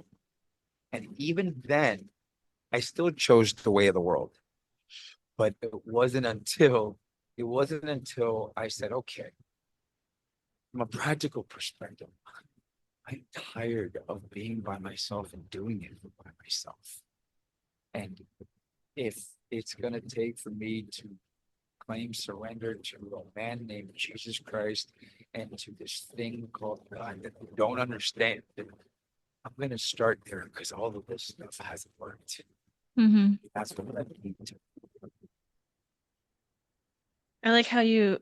And even then, I still chose the way of the world. But it wasn't until I said, okay, from a practical perspective, I'm tired of being by myself and doing it by myself. And if it's going to take for me to claim surrender to a man named Jesus Christ and to this thing called God that I don't understand, I'm going to start there because all of this stuff hasn't worked. Mhm. That's what led me to. I like how you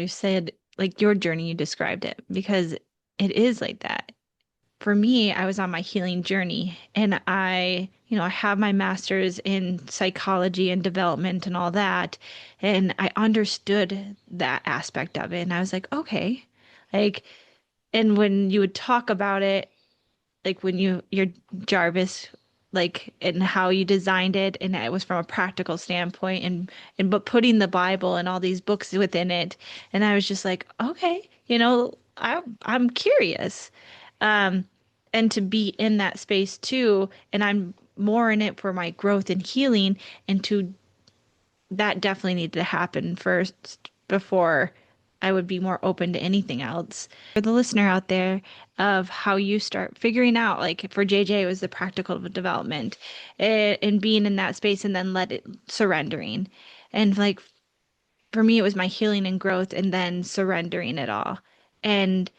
said like your journey, you described it because it is like that. For me, I was on my healing journey and I have my master's in psychology and development and all that. And I understood that aspect of it. And I was like, okay, like, and when you would talk about it, like when your Jarvis, like and how you designed it and it was from a practical standpoint and but putting the Bible and all these books within it and I was just like okay, I'm curious, um and to be in that space too, and I'm more in it for my growth and healing, and to that definitely needed to happen first before I would be more open to anything else. For the listener out there, of how you start figuring out, like for JJ, it was the practical development and being in that space and then let it surrendering. And like for me, it was my healing and growth and then surrendering it all. And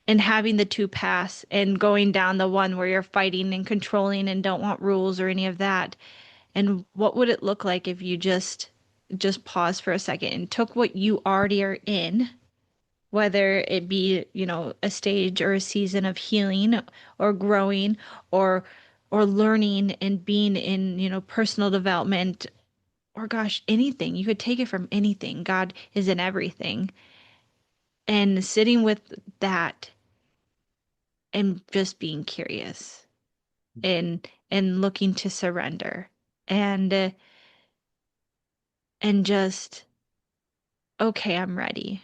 and having the two paths and going down the one where you're fighting and controlling and don't want rules or any of that, and what would it look like if you just paused for a second and took what you already are in, whether it be, a stage or a season of healing or growing or learning and being in, personal development, or gosh, anything. You could take it from anything. God is in everything. And sitting with that and just being curious and looking to surrender and just okay, I'm ready.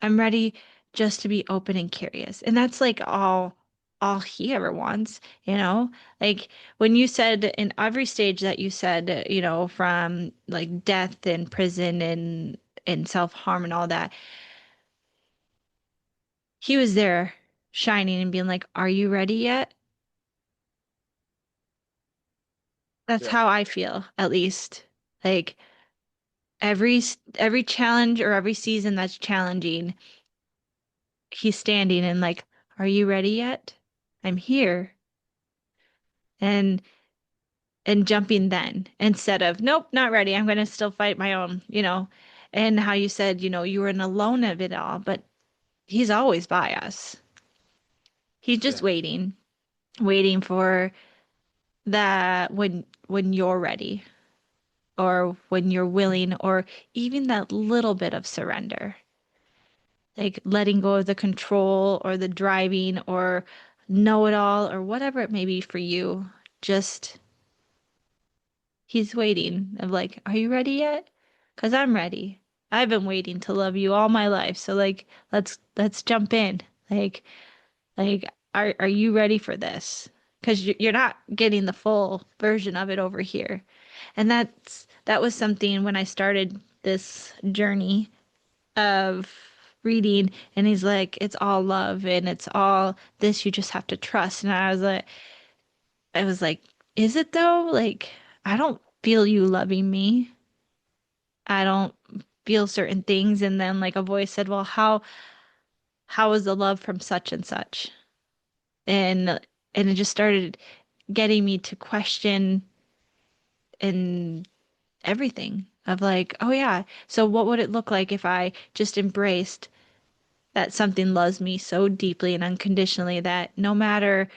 I'm ready just to be open and curious. And that's like all he ever wants, you know? Like when you said in every stage that you said, from like death and prison and self-harm and all that, he was there shining and being like, "Are you ready yet?" That's Yeah. how I feel, at least. Like every challenge or every season that's challenging, he's standing and like, "Are you ready yet? I'm here." And jumping then instead of nope, not ready, I'm going to still fight my own, and how you said, you were in alone of it all, but he's always by us. He's just Yeah. waiting for that when you're ready or when you're willing, or even that little bit of surrender, like letting go of the control or the driving or know it all or whatever it may be for you. Just he's waiting of like, are you ready yet? 'Cause I'm ready. I've been waiting to love you all my life. So like, let's jump in. Like, are you ready for this? 'Cause you're not getting the full version of it over here. And that was something when I started this journey of reading, and he's like, it's all love and it's all this, you just have to trust. And I was like, is it though? Like, I don't feel you loving me. I don't feel certain things. And then like a voice said, well, how is the love from such and such? And it just started getting me to question and everything of like, oh yeah, so what would it look like if I just embraced that something loves me so deeply and unconditionally that no matter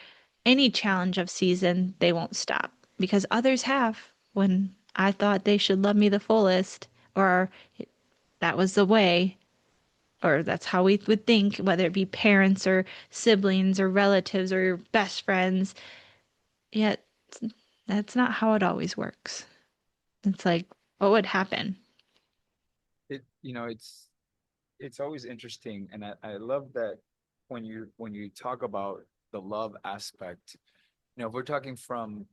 any challenge of season, they won't stop. Because others have when I thought they should love me the fullest, or that was the way, or that's how we would think, whether it be parents or siblings or relatives or your best friends. Yet That's not how it always works. It's like, what would happen? It's always interesting, and I love that when you talk about the love aspect, if we're talking from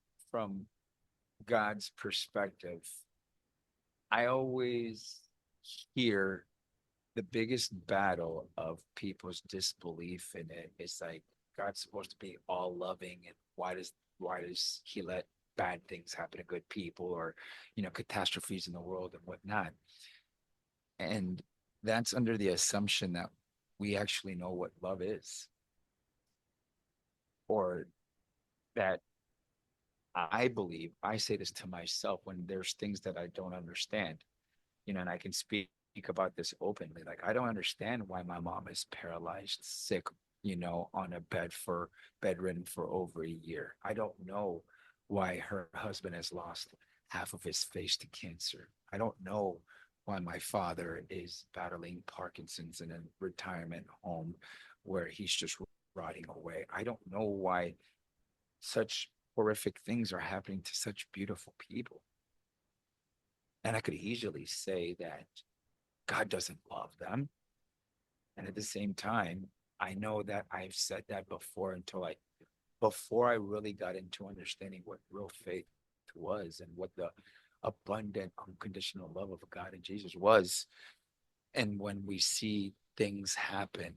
God's perspective, I always hear the biggest battle of people's disbelief in it is like God's supposed to be all loving, and why does he let bad things happen to good people, or catastrophes in the world and whatnot? And that's under the assumption that we actually know what love is, or that I believe I say this to myself when there's things that I don't understand, and I can speak about this openly. Like, I don't understand why my mom is paralyzed, sick, on a bedridden for over a year. I don't know why her husband has lost half of his face to cancer. I don't know why my father is battling Parkinson's in a retirement home where he's just rotting away. I don't know why such horrific things are happening to such beautiful people. And I could easily say that God doesn't love them. And at the same time, I know that I've said that before I really got into understanding what real faith was and what the abundant, unconditional love of God and Jesus was. And when we see things happen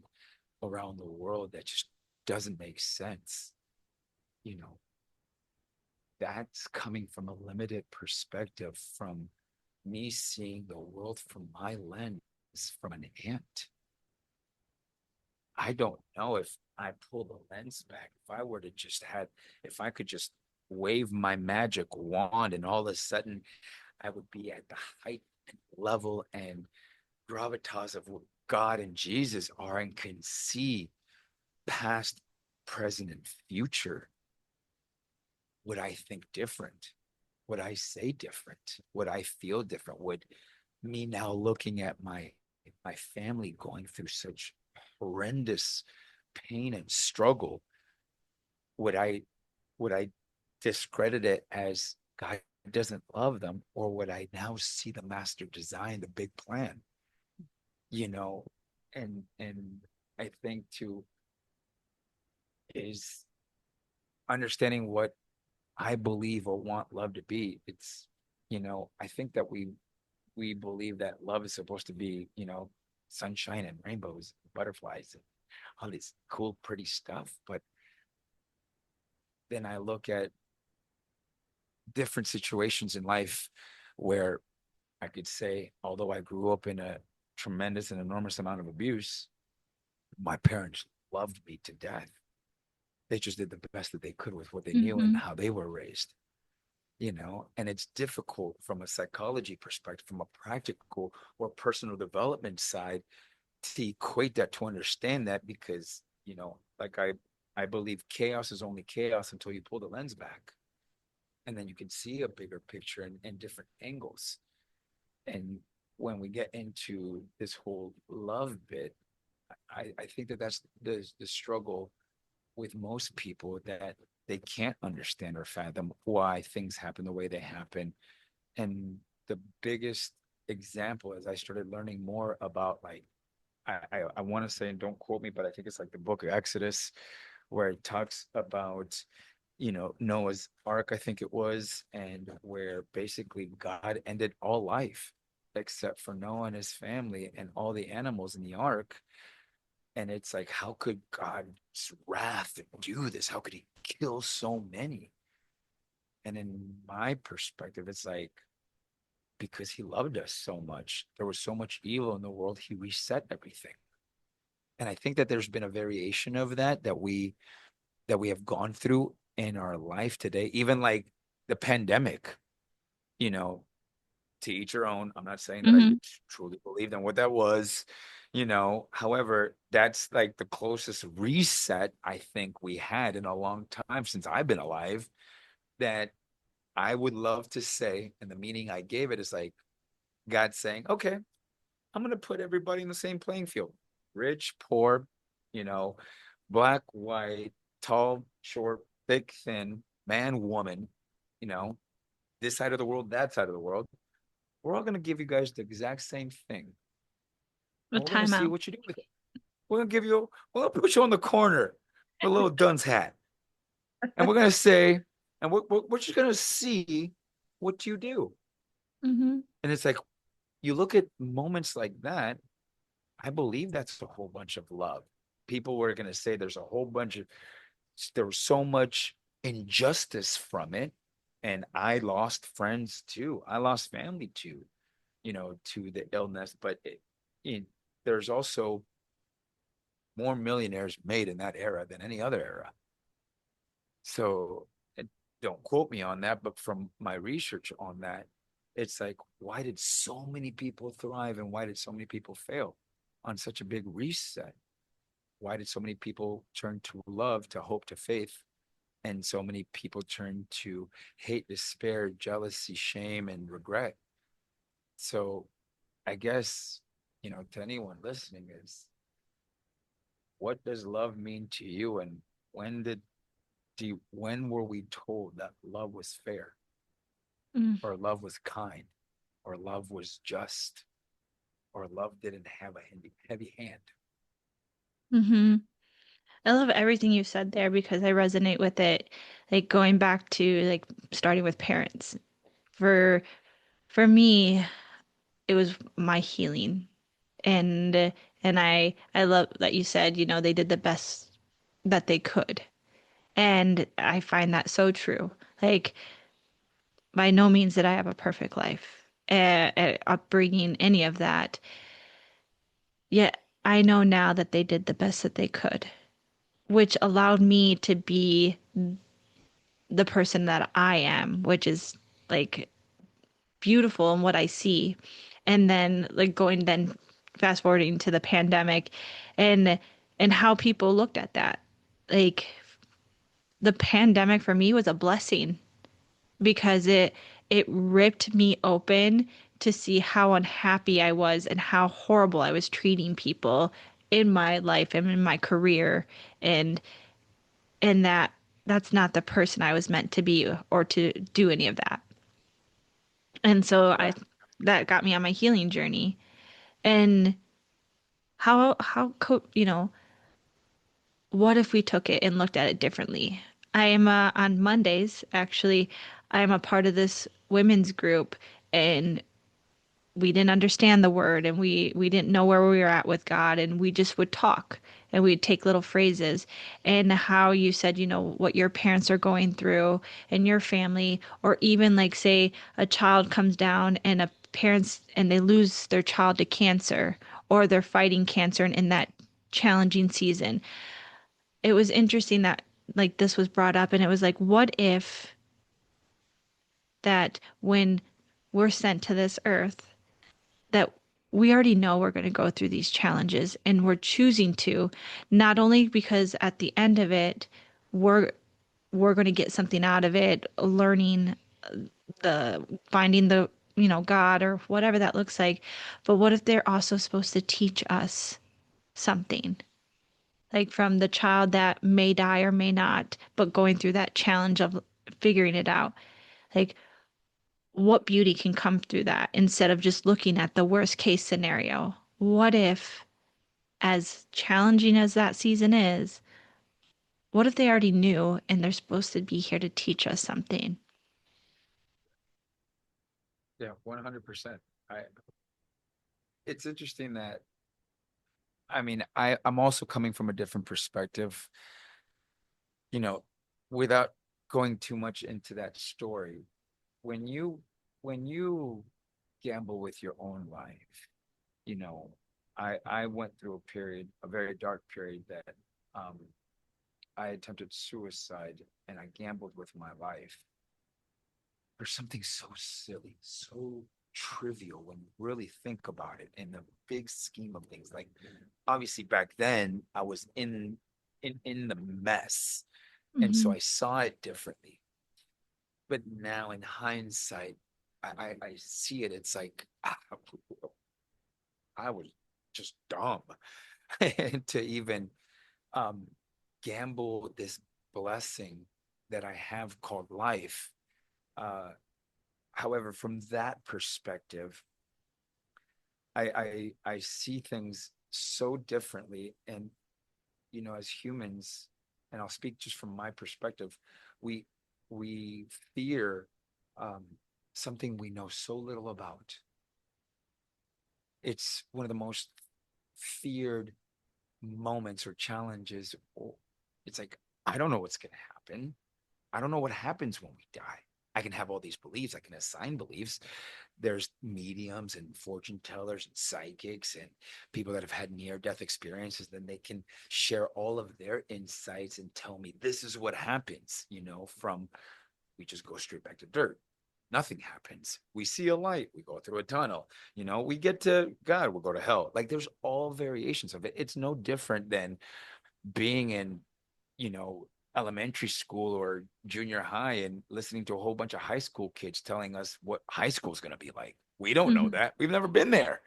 around the world that just doesn't make sense, you know, that's coming from a limited perspective, from me seeing the world from my lens, from an ant. I don't know if I pull the lens back, if I could just wave my magic wand and all of a sudden I would be at the height and level and gravitas of what God and Jesus are, and can see past, present, and future. Would I think different? Would I say different? Would I feel different? Would me now looking at my family going through such horrendous pain and struggle, would I discredit it as God doesn't love them, or would I now see the master design, the big plan? You know, and I think too is understanding what I believe or want love to be. I think that we believe that love is supposed to be, sunshine and rainbows, butterflies, and all this cool, pretty stuff. But then I look at different situations in life where I could say, although I grew up in a tremendous and enormous amount of abuse, my parents loved me to death. They just did the best that they could with what they knew and Mm-hmm. how they were raised. And it's difficult from a psychology perspective, from a practical or personal development side, to equate that, to understand that, because like I believe chaos is only chaos until you pull the lens back, and then you can see a bigger picture and different angles. And when we get into this whole love bit, I think that that's the struggle with most people, that they can't understand or fathom why things happen the way they happen. And the biggest example, as I started learning more about, like, I want to say, and don't quote me, but I think it's like the book of Exodus, where it talks about, Noah's Ark, I think it was, and where basically God ended all life except for Noah and his family and all the animals in the ark. And it's like, how could God's wrath do this? How could he kill so many? And in my perspective, it's like, because he loved us so much. There was so much evil in the world, he reset everything. And I think that there's been a variation of that we have gone through in our life today, even like the pandemic, you know, to each your own. I'm not saying that I Mm-hmm. truly believed in what that was, However, that's like the closest reset I think we had in a long time since I've been alive, that I would love to say. And the meaning I gave it is like God saying, okay, I'm going to put everybody in the same playing field: rich, poor, you know, black, white, tall, short, thick, thin, man, woman. you know, this side of the world, that side of the world. We're all going to give you guys the exact same thing. And With we're going to see timeout. what you do with it. We're going to give you, we're going to put you on the corner with a little dunce hat. And we're going to say, and we're just going to see what you do. Mm-hmm. And it's like, you look at moments like that, I believe that's a whole bunch of love. People were going to say there's a whole bunch of, there was so much injustice from it. And I lost friends too. I lost family too, to the illness. But there's also more millionaires made in that era than any other era. So don't quote me on that, but from my research on that, it's like, why did so many people thrive and why did so many people fail on such a big reset? Why did so many people turn to love, to hope, to faith? And so many people turn to hate, despair, jealousy, shame, and regret. So I guess, to anyone listening is, what does love mean to you? And when did when were we told that love was fair Mm. or love was kind or love was just or love didn't have a heavy hand? Mm-hmm. I love everything you said there because I resonate with it. Like going back to like starting with parents. For for me, it was my healing. And I love that you said, they did the best that they could. And I find that so true. Like by no means did I have a perfect life, upbringing, any of that. Yet I know now that they did the best that they could, which allowed me to be the person that I am, which is like beautiful in what I see. And then like going then fast forwarding to the pandemic and how people looked at that. Like the pandemic for me was a blessing because it ripped me open to see how unhappy I was and how horrible I was treating people in my life and in my career and that's not the person I was meant to be or to do any of that. And so I Yeah. that got me on my healing journey. And what if we took it and looked at it differently? I am on Mondays actually. I am a part of this women's group, and we didn't understand the word, and we didn't know where we were at with God, and we just would talk and we'd take little phrases and how you said, what your parents are going through and your family, or even like say a child comes down and a parents and they lose their child to cancer or they're fighting cancer in that challenging season. It was interesting that like this was brought up and it was like, what if that when we're sent to this earth that we already know we're going to go through these challenges and we're choosing to, not only because at the end of it we're going to get something out of it, learning the finding the God or whatever that looks like, but what if they're also supposed to teach us something, like from the child that may die or may not, but going through that challenge of figuring it out, like what beauty can come through that instead of just looking at the worst case scenario. What if, as challenging as that season is, what if they already knew and they're supposed to be here to teach us something? Yeah, 100%. I It's interesting that, I mean, I'm also coming from a different perspective, you know, without going too much into that story. When you gamble with your own life, you know, I went through a period, a very dark period that um I attempted suicide and I gambled with my life for something so silly, so trivial when you really think about it in the big scheme of things. Like obviously back then I was in the mess. And so Hmm. I saw it differently. But now in hindsight, I see it. It's like I was just dumb to even um, gamble this blessing that I have called life Uh, However, from that perspective, I see things so differently. And as humans, and I'll speak just from my perspective, we we fear um, something we know so little about. It's one of the most feared moments or challenges. It's like, I don't know what's going to happen. I don't know what happens when we die. I can have all these beliefs. I can assign beliefs. There's mediums and fortune tellers and psychics and people that have had near death experiences. Then they can share all of their insights and tell me this is what happens, from we just go straight back to dirt. Nothing happens. We see a light, we go through a tunnel, we get to God, we'll go to hell. Like there's all variations of it. It's no different than being in, you know, elementary school or junior high and listening to a whole bunch of high school kids telling us what high school is going to be like. We don't know Hmm. that. We've never been there.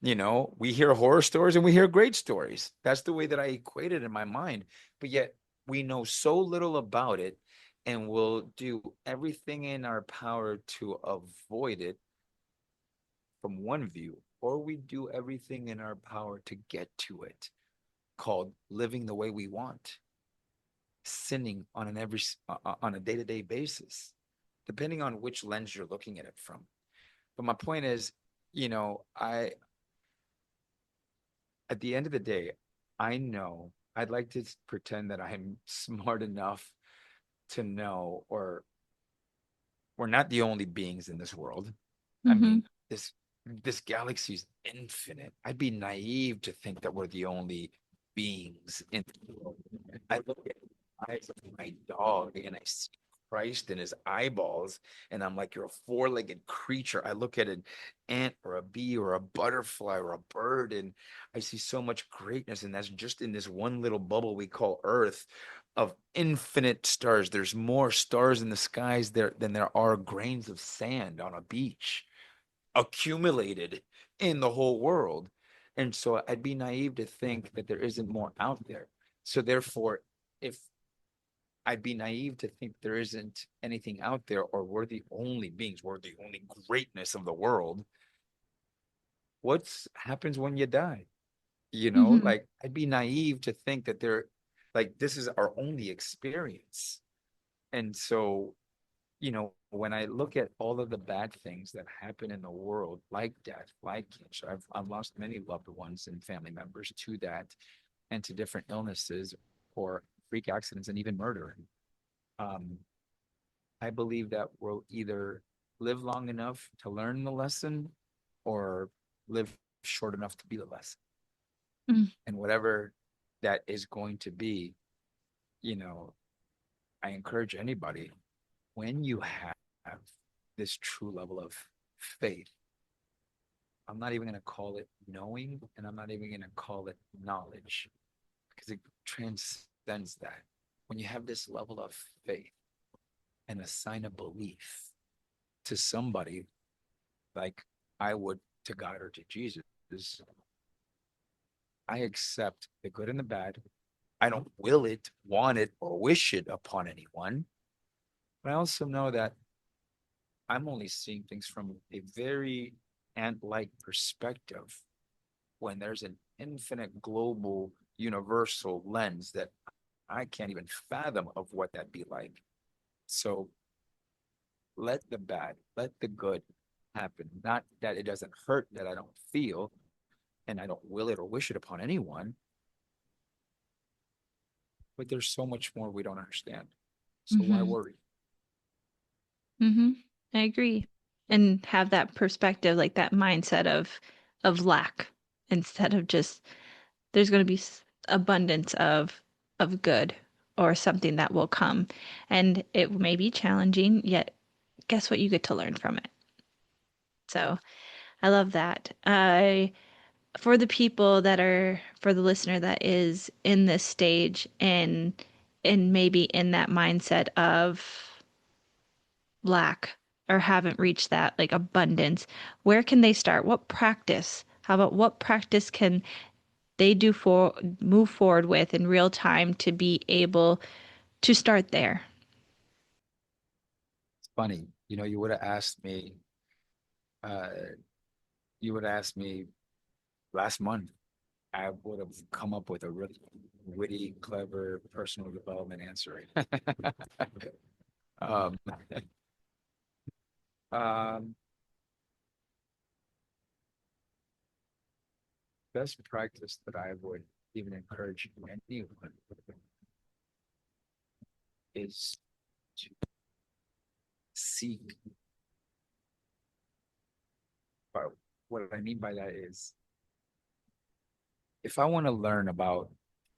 We hear horror stories and we hear great stories. That's the way that I equate it in my mind. But yet we know so little about it and we'll do everything in our power to avoid it from one view, or we do everything in our power to get to it, called living the way we want, sinning on a day-to-day basis, depending on which lens you're looking at it from. But my point is, I at the end of the day, I know I'd like to pretend that I'm smart enough to know, or we're not the only beings in this world. I Hmm. mean, this galaxy is infinite. I'd be naive to think that we're the only beings in the world. I look at the eyes of my dog and I see Christ in his eyeballs, and I'm like, you're a four-legged creature. I look at an ant or a bee or a butterfly or a bird, and I see so much greatness, and that's just in this one little bubble we call Earth of infinite stars. There's more stars in the skies there than there are grains of sand on a beach accumulated in the whole world. And so I'd be naive to think that there isn't more out there. So therefore, if I'd be naive to think there isn't anything out there, or we're the only beings, we're the only greatness of the world, what happens when you die? Hmm. Like I'd be naive to think that like this is our only experience. And so, when I look at all of the bad things that happen in the world, like death, like cancer, I've lost many loved ones and family members to that, and to different illnesses or freak accidents and even murder. Um, I believe that we'll either live long enough to learn the lesson or live short enough to be the lesson. And whatever that is going to be, you know, I encourage anybody, when you have this true level of faith, I'm not even going to call it knowing, and I'm not even going to call it knowledge, because it transcends that. When you have this level of faith and assign a belief to somebody, like I would to God or to Jesus, I accept the good and the bad. I don't will it, want it, or wish it upon anyone. But I also know that I'm only seeing things from a very ant-like perspective, when there's an infinite global universal lens that I can't even fathom of what that'd be like. So let the bad, let the good happen. Not that it doesn't hurt, that I don't feel, and I don't will it or wish it upon anyone, but there's so much more we don't understand. So why Hmm. worry? Hmm. I agree. And have that perspective, like that mindset of lack instead of just there's going to be abundance of good or something that will come. And it may be challenging, yet guess what? You get to learn from it. So I love that. For the people that are, for the listener that is in this stage and maybe in that mindset of lack or haven't reached that like abundance, where can they start? What practice? How about what practice can they do for move forward with in real time to be able to start there? It's funny. You would have asked me, uh, you would have asked me last month, I would have come up with a really witty, clever personal development answer. Um, um, best practice that I would even encourage anyone is to seek. But what I mean by that is, if I want to learn about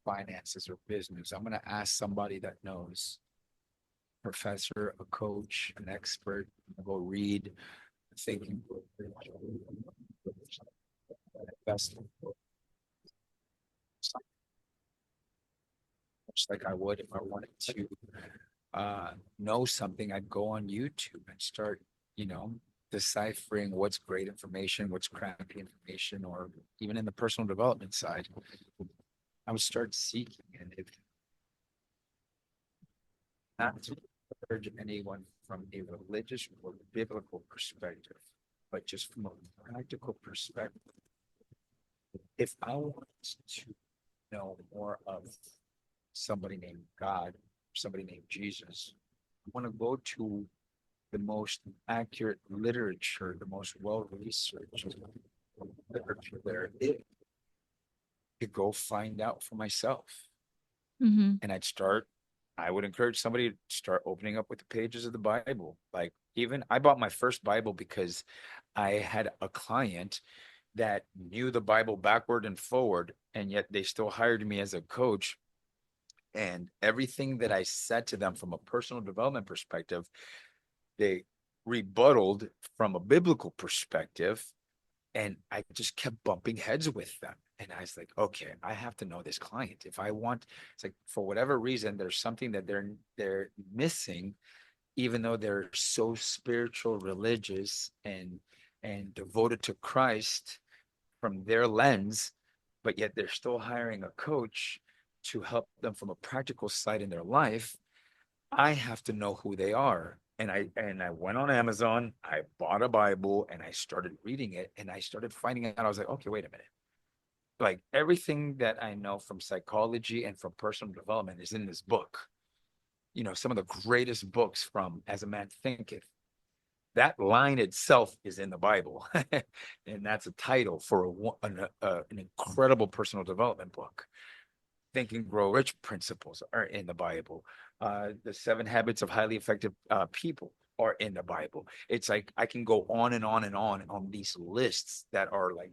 finances or business, I'm going to ask somebody that knows, professor, a coach, an expert. Go read thinking investment, just like I would if I wanted to know something. I'd go on YouTube and start, you know, deciphering what's great information, what's crappy information, or even in the personal development side, I would start seeking. And if not to urge anyone from a religious or biblical perspective, but just from a practical perspective, if I want to know more of somebody named God, somebody named Jesus, I want to go to the most accurate literature, the most well-researched literature there is, to go find out for myself. Mm-hmm. And I would encourage somebody to start opening up with the pages of the Bible. Like, even I bought my first Bible because I had a client that knew the Bible backward and forward, and yet they still hired me as a coach. And everything that I said to them from a personal development perspective, they rebutted from a biblical perspective. And I just kept bumping heads with them. And I was like, okay, I have to know this client. If I want, it's like, for whatever reason, there's something that they're missing, even though they're so spiritual, religious, and devoted to Christ from their lens, but yet they're still hiring a coach to help them from a practical side in their life. I have to know who they are. And I went on Amazon, I bought a Bible and I started reading it, and I started finding out. I was like, okay, wait a minute. Like, everything that I know from psychology and from personal development is in this book. Some of the greatest books, from As a Man Thinketh, that line itself is in the Bible. And that's a title for an incredible personal development book. Think and Grow Rich principles are in the Bible. The 7 Habits of Highly Effective People are in the Bible. It's like I can go on and on and on these lists that are like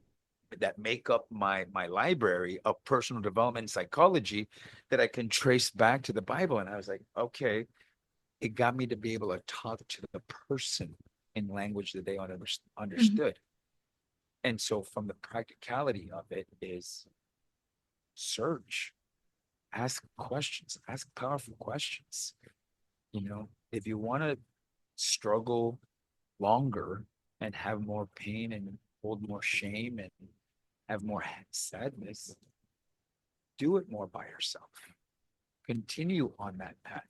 that make up my library of personal development and psychology, that I can trace back to the Bible. And I was like, okay, it got me to be able to talk to the person in language that they Mm-hmm. understood. And so, from the practicality of it, is search, ask questions, ask powerful questions. If you want to struggle longer and have more pain and hold more shame and have more sadness, do it more by yourself. Continue on that path.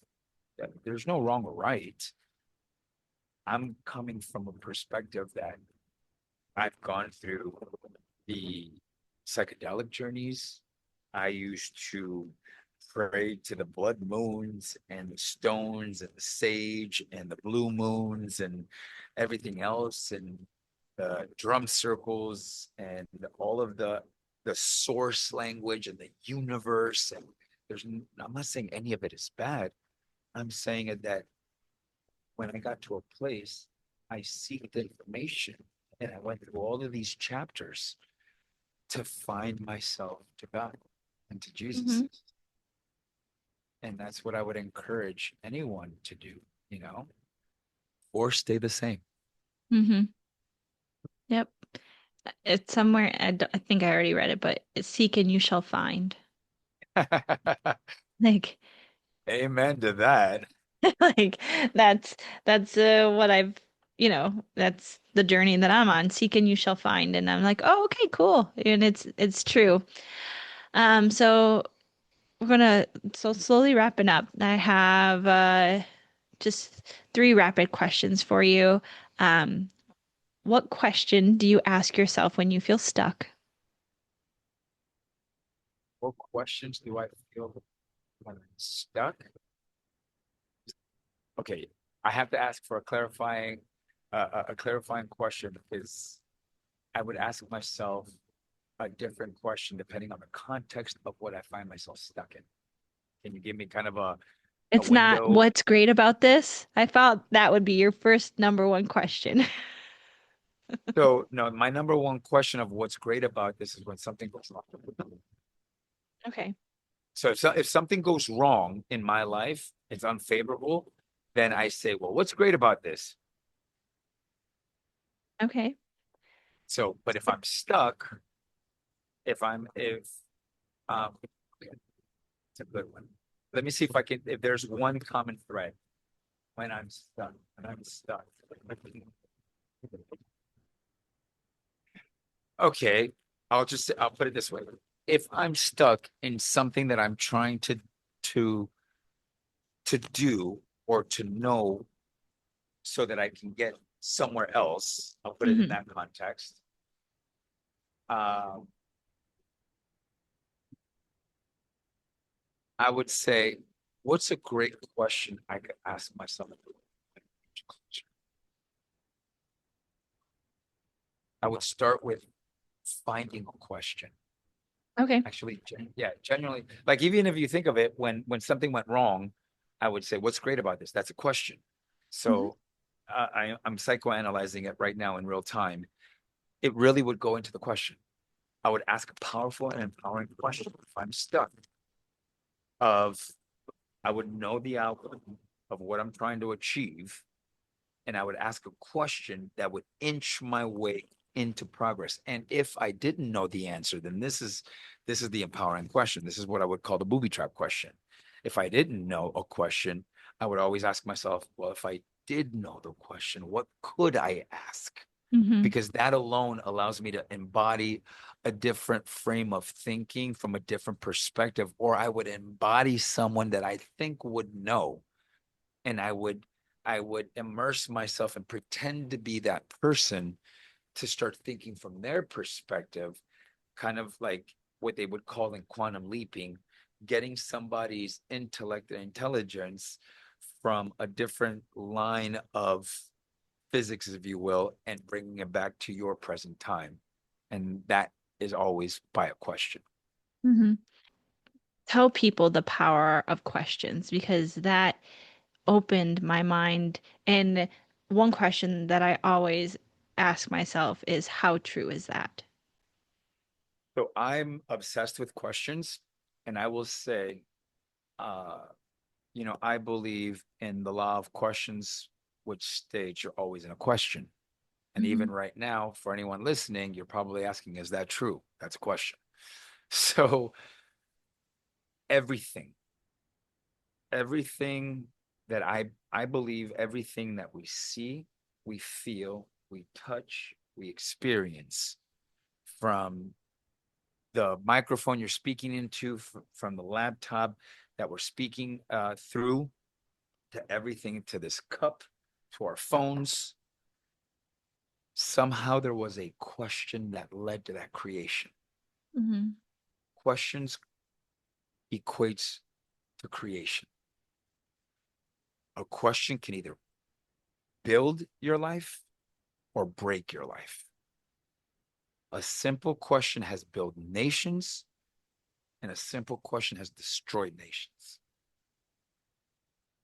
There's no wrong or right. I'm coming from a perspective that I've gone through the psychedelic journeys. I used to pray to the blood moons and the stones and the sage and the blue moons and everything else, and the drum circles and all of the source language and the universe. And I'm not saying any of it is bad. I'm saying it that when I got to a place, I seeked the information, and I went through all of these chapters to find myself to God and to Jesus. Mm-hmm. And that's what I would encourage anyone to do, you know, or stay the same. Mm-hmm. Yep. It's somewhere, I think I already read it, but it's seek and you shall find. Like, Amen to that. like that's what that's the journey that I'm on. Seek and you shall find. And I'm like, oh, okay, cool. And it's true. So we're gonna so slowly wrapping up. I have just three rapid questions for you. Um, what question do you ask yourself when you feel stuck? What questions do I feel when I'm stuck? Okay, I have to ask for a clarifying question because I would ask myself a different question depending on the context of what I find myself stuck in. Can you give me kind of a It's not window? what's great about this. I thought that would be your first number one question. So, no, my number one question of what's great about this is when something goes wrong. Okay. So if something goes wrong in my life, it's unfavorable, then I say, well, what's great about this? Okay. So, but if I'm stuck, if it's a good one. Let me see if there's one common thread when I'm stuck. Okay, I'll put it this way. If I'm stuck in something that I'm trying to to do or to know so that I can get somewhere else, I'll put it in Hmm. that context. Um, I would say, what's a great question I could ask myself? I would start with finding a question. Okay. Actually, yeah, genuinely, like even if you think of it, when something went wrong, I would say, "What's great about this?" That's a question. Hmm. So I'm psychoanalyzing it right now in real time. It really would go into the question. I would ask a powerful and empowering question if I'm stuck. Of I would know the outcome of what I'm trying to achieve, and I would ask a question that would inch my way into progress. And if I didn't know the answer, then this is the empowering question. This is what I would call the booby trap question. If I didn't know a question, I would always ask myself, well, if I did know the question, what could I ask? Hmm. Because that alone allows me to embody a different frame of thinking from a different perspective, or I would embody someone that I think would know, and I would immerse myself and pretend to be that person to start thinking from their perspective, kind of like what they would call in quantum leaping, getting somebody's intellect and intelligence from a different line of physics, if you will, and bringing it back to your present time. And that is always by a question. Hmm. Tell people the power of questions because that opened my mind. And one question that I always ask myself is, how true is that? So I'm obsessed with questions, and I will say, uh, I believe in the law of questions, which states you're always in a question. And Hmm. even right now, for anyone listening, you're probably asking, is that true? That's a question. So everything, everything that I believe everything that we see, we feel, we touch, we experience from the microphone you're speaking into, from the laptop that we're speaking through, to everything, to this cup, to our phones. Somehow there was a question that led to that creation. Hmm. Questions equates to creation. A question can either build your life or break your life. A simple question has built nations, and a simple question has destroyed nations.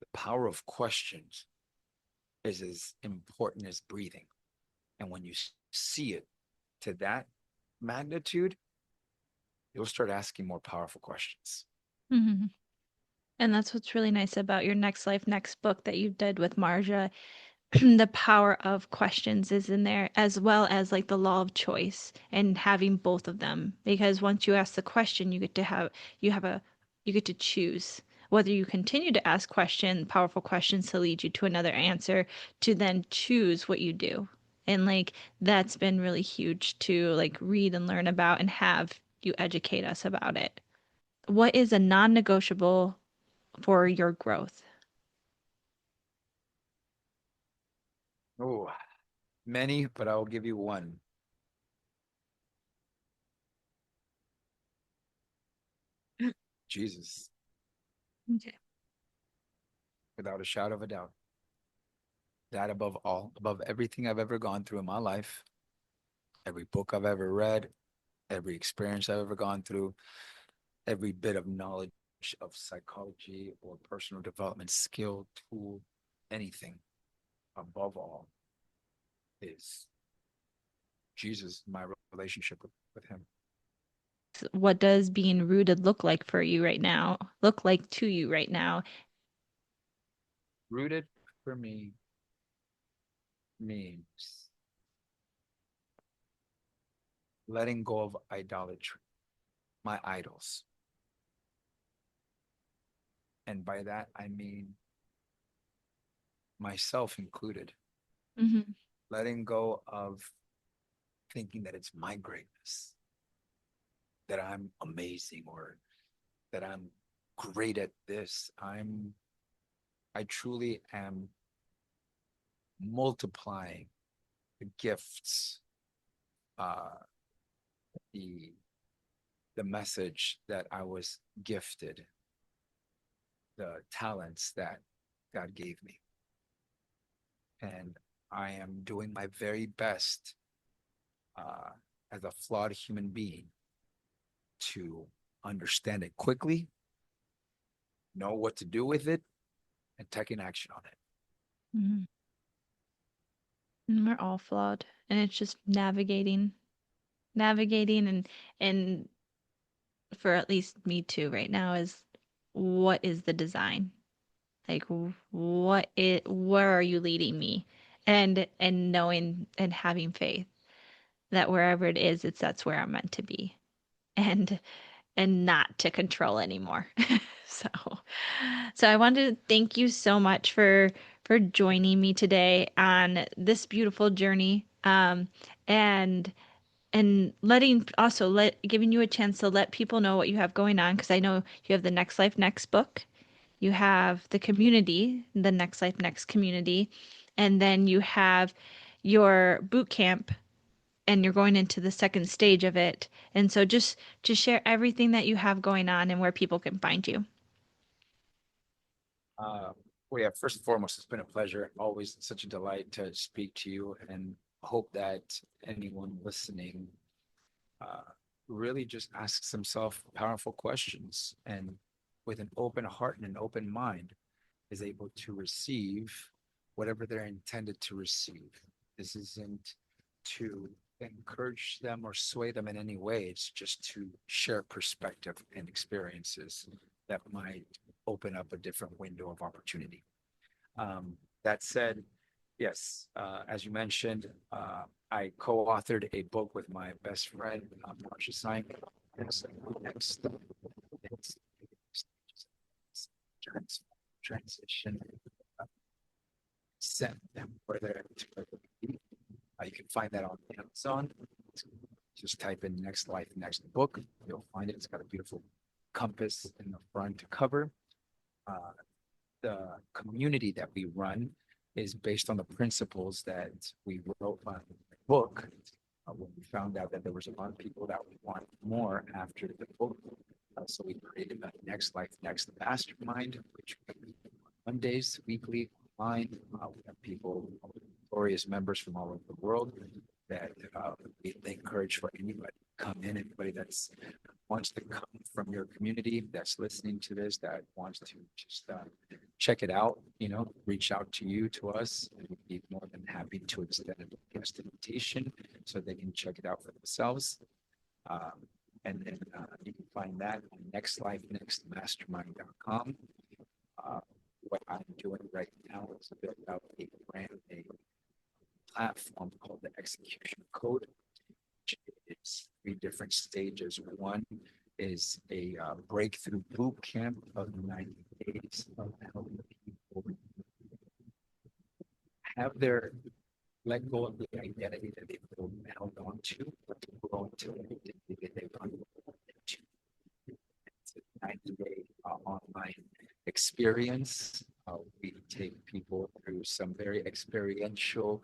The power of questions is as important as breathing. And when you see it to that magnitude, you'll start asking more powerful questions. Hmm. And that's what's really nice about your Next Life, Next book that you did with Marja. The power of questions is in there, as well as like the law of choice and having both of them. Because once you ask the question, you have a, you get to choose whether you continue to ask powerful questions to lead you to another answer, to then choose what you do. And like that's been really huge to like read and learn about and have you educate us about it. What is a non-negotiable for your growth? Oh, many, but I'll give you one. Jesus, Okay. without a shadow of a doubt. That above all, above everything I've ever gone through in my life, every book I've ever read, every experience I've ever gone through, every bit of knowledge of psychology or personal development skill, tool, anything above all is Jesus, my relationship with him. What does being rooted look like for you right now? Look like to you right now? Rooted for me means letting go of idolatry, my idols. And by that, I mean myself included, Hmm. letting go of thinking that it's my greatness, that I'm amazing or that I'm great at this. I truly am multiplying the gifts, uh, the the message that I was gifted, the talents that God gave me. And I am doing my very best uh, as a flawed human being to understand it quickly, know what to do with it, and taking action on it. Hmm. And we're all flawed, and it's just navigating, and for at least me too right now is what is the design? Like where are you leading me? And knowing and having faith that wherever it is, that's where I'm meant to be. And and not to control anymore. So, so I wanted to thank you so much for joining me today on this beautiful journey. And letting also giving you a chance to let people know what you have going on because I know you have the Next Life Next book, you have the community, the Next Life Next community, and then you have your boot camp and you're going into the second stage of it. And so just share everything that you have going on and where people can find you. Uh, well, yeah, first and foremost, it's been a pleasure. Always such a delight to speak to you and hope that anyone listening uh, really just asks themselves powerful questions and with an open heart and an open mind is able to receive whatever they're intended to receive. This isn't to encourage them or sway them in any way. It's just to share perspective and experiences that might open up a different window of opportunity. That said, yes, as you mentioned, I co-authored a book with my best friend, Marsha Sign. Next, next transition, uh, set them where they're you can find that on Amazon. Just type in Next Life, Next Book. You'll find it. It's got a beautiful compass in the front cover. Uh, the community that we run is based on the principles that we wrote on the book. When we found out that there was a lot of people that would want more after the book. So we created a Next Life Next Mastermind, which we meet on Mondays weekly online. We have people, glorious members from all over the world that we encourage for anybody to come in, anybody that's wants to come from your community that's listening to this, that wants to just check it out, reach out to us, and we'd be more than happy to extend a guest invitation so they can check it out for themselves. Um, and then you can find that on nextlifenextmastermind.com. Uh, what I'm doing right now is build out a brand new platform called the Execution Code, which is three different stages. One is a breakthrough boot camp of 90 days of helping people have their let go of the identity that they've held on to, but to grow into the identity that they've unrolled into. It's a 90-day online experience. We take people through some very experiential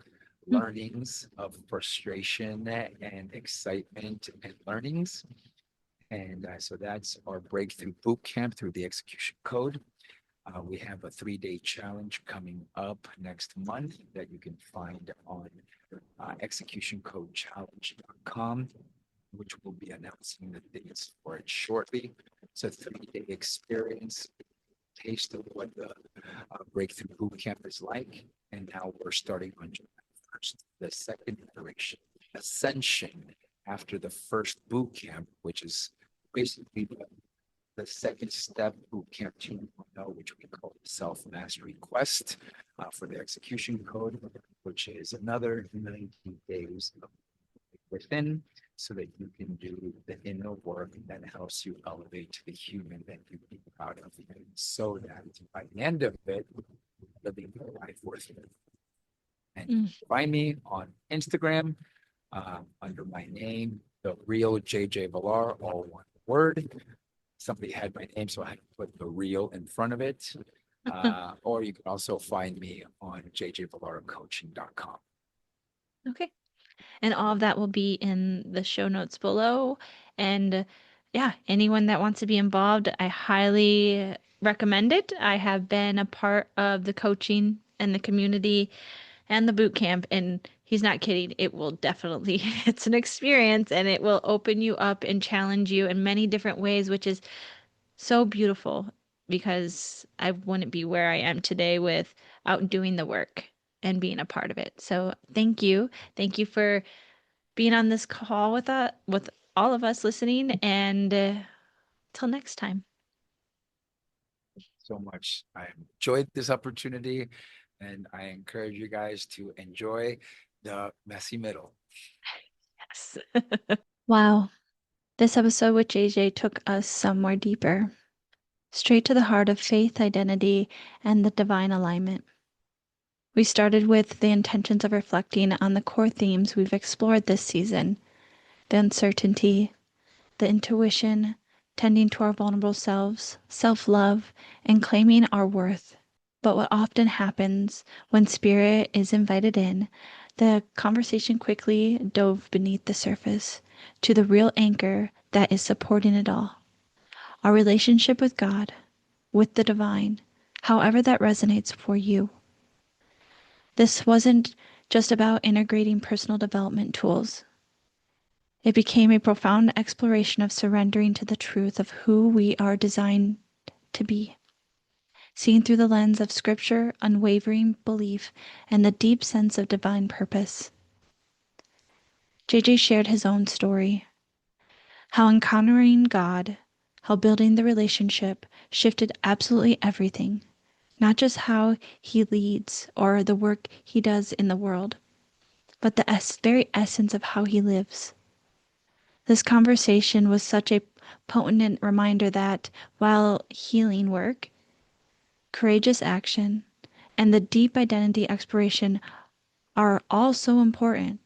Mm. learnings of frustration and excitement and learnings. And so that's our breakthrough boot camp through the execution code. We have a 3-day challenge coming up next month that you can find on executioncodechallenge.com, which will be announcing the dates for it shortly. It's a 3-day experience, taste of what the breakthrough boot camp is like. And now we're starting on July 1st, the second iteration, ascension, after the first boot camp, which is basically the second step boot camp 2.0, which we call the self-mastery quest for the execution code, which is another 90 days of within, so that you can do the inner work that helps you elevate to the human that you be proud of, so that by the end of it, living your life worth it. And Mm. find me on Instagram under my name, the real JJ Villar, all one word. Somebody had my name, so I had to put the real in front of it. Or you can also find me on jjvillarcoaching.com. Okay. And all of that will be in the show notes below. And yeah, anyone that wants to be involved, I highly recommend it. I have been a part of the coaching and the community and the boot camp, and he's not kidding. It will definitely, it's an experience and it will open you up and challenge you in many different ways, which is so beautiful because I wouldn't be where I am today without doing the work and being a part of it. So thank you. Thank you for being on this call with all of us listening. And till next time. So much. I enjoyed this opportunity, and I encourage you guys to enjoy the messy middle. Yes. Wow. This episode with JJ took us somewhere deeper, straight to the heart of faith, identity, and the divine alignment. We started with the intentions of reflecting on the core themes we've explored this season: the uncertainty, the intuition, tending to our vulnerable selves, self love, and claiming our worth. But what often happens when spirit is invited in, the conversation quickly dove beneath the surface to the real anchor that is supporting it all: our relationship with God, with the divine, however that resonates for you. This wasn't just about integrating personal development tools. It became a profound exploration of surrendering to the truth of who we are designed to be, seen through the lens of scripture, unwavering belief, and the deep sense of divine purpose. JJ shared his own story: how encountering God, how building the relationship shifted absolutely everything, not just how he leads or the work he does in the world, but the very essence of how he lives. This conversation was such a potent reminder that while healing work, courageous action, and the deep identity exploration are all so important,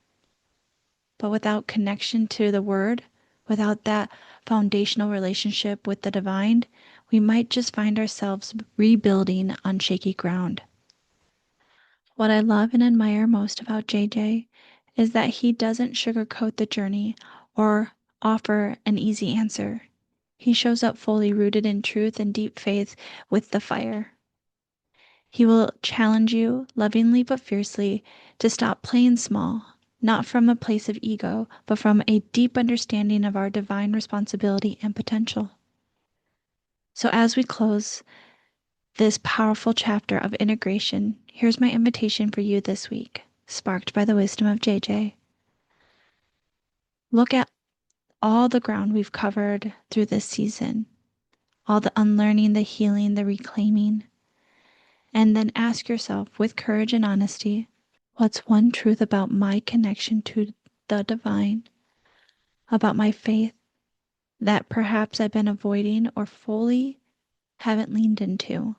but without connection to the Word, without that foundational relationship with the divine, we might just find ourselves rebuilding on shaky ground. What I love and admire most about JJ is that he doesn't sugarcoat the journey or offer an easy answer. He shows up fully rooted in truth and deep faith with the fire. He will challenge you, lovingly but fiercely, to stop playing small, not from a place of ego, but from a deep understanding of our divine responsibility and potential. So, as we close this powerful chapter of integration, here's my invitation for you this week, sparked by the wisdom of JJ. Look at all the ground we've covered through this season, all the unlearning, the healing, the reclaiming, and then ask yourself with courage and honesty, what's one truth about my connection to the divine, about my faith, that perhaps I've been avoiding or fully haven't leaned into?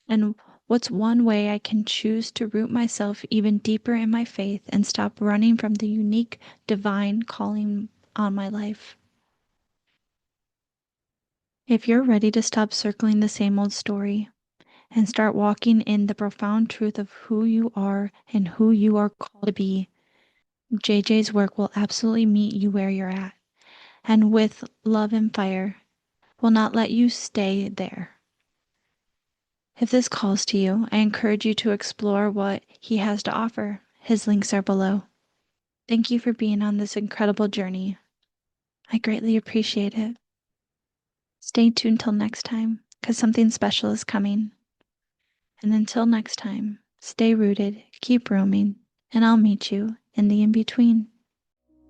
And what's one way I can choose to root myself even deeper in my faith and stop running from the unique divine calling on my life? If you're ready to stop circling the same old story, and start walking in the profound truth of who you are and who you are called to be, JJ's work will absolutely meet you where you're at, and with love and fire, will not let you stay there. If this calls to you, I encourage you to explore what he has to offer. His links are below. Thank you for being on this incredible journey. I greatly appreciate it. Stay tuned till next time, because something special is coming. And until next time, stay rooted, keep roaming, and I'll meet you in the in-between.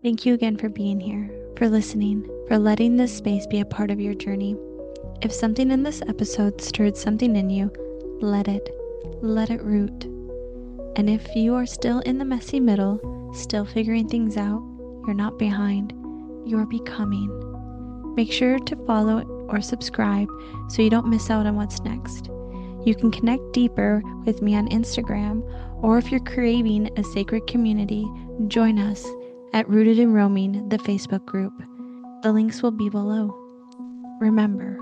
Thank you again for being here, for listening, for letting this space be a part of your journey. If something in this episode stirred something in you, let it root. And if you are still in the messy middle, still figuring things out, you're not behind, you're becoming. Make sure to follow or subscribe so you don't miss out on what's next. You can connect deeper with me on Instagram, or if you're craving a sacred community, join us at Rooted in Roaming, the Facebook group. The links will be below. Remember,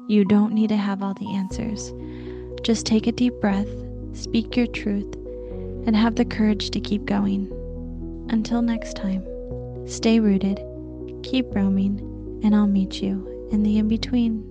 you don't need to have all the answers. Just take a deep breath, speak your truth, and have the courage to keep going. Until next time, stay rooted, keep roaming, and I'll meet you in the in-between.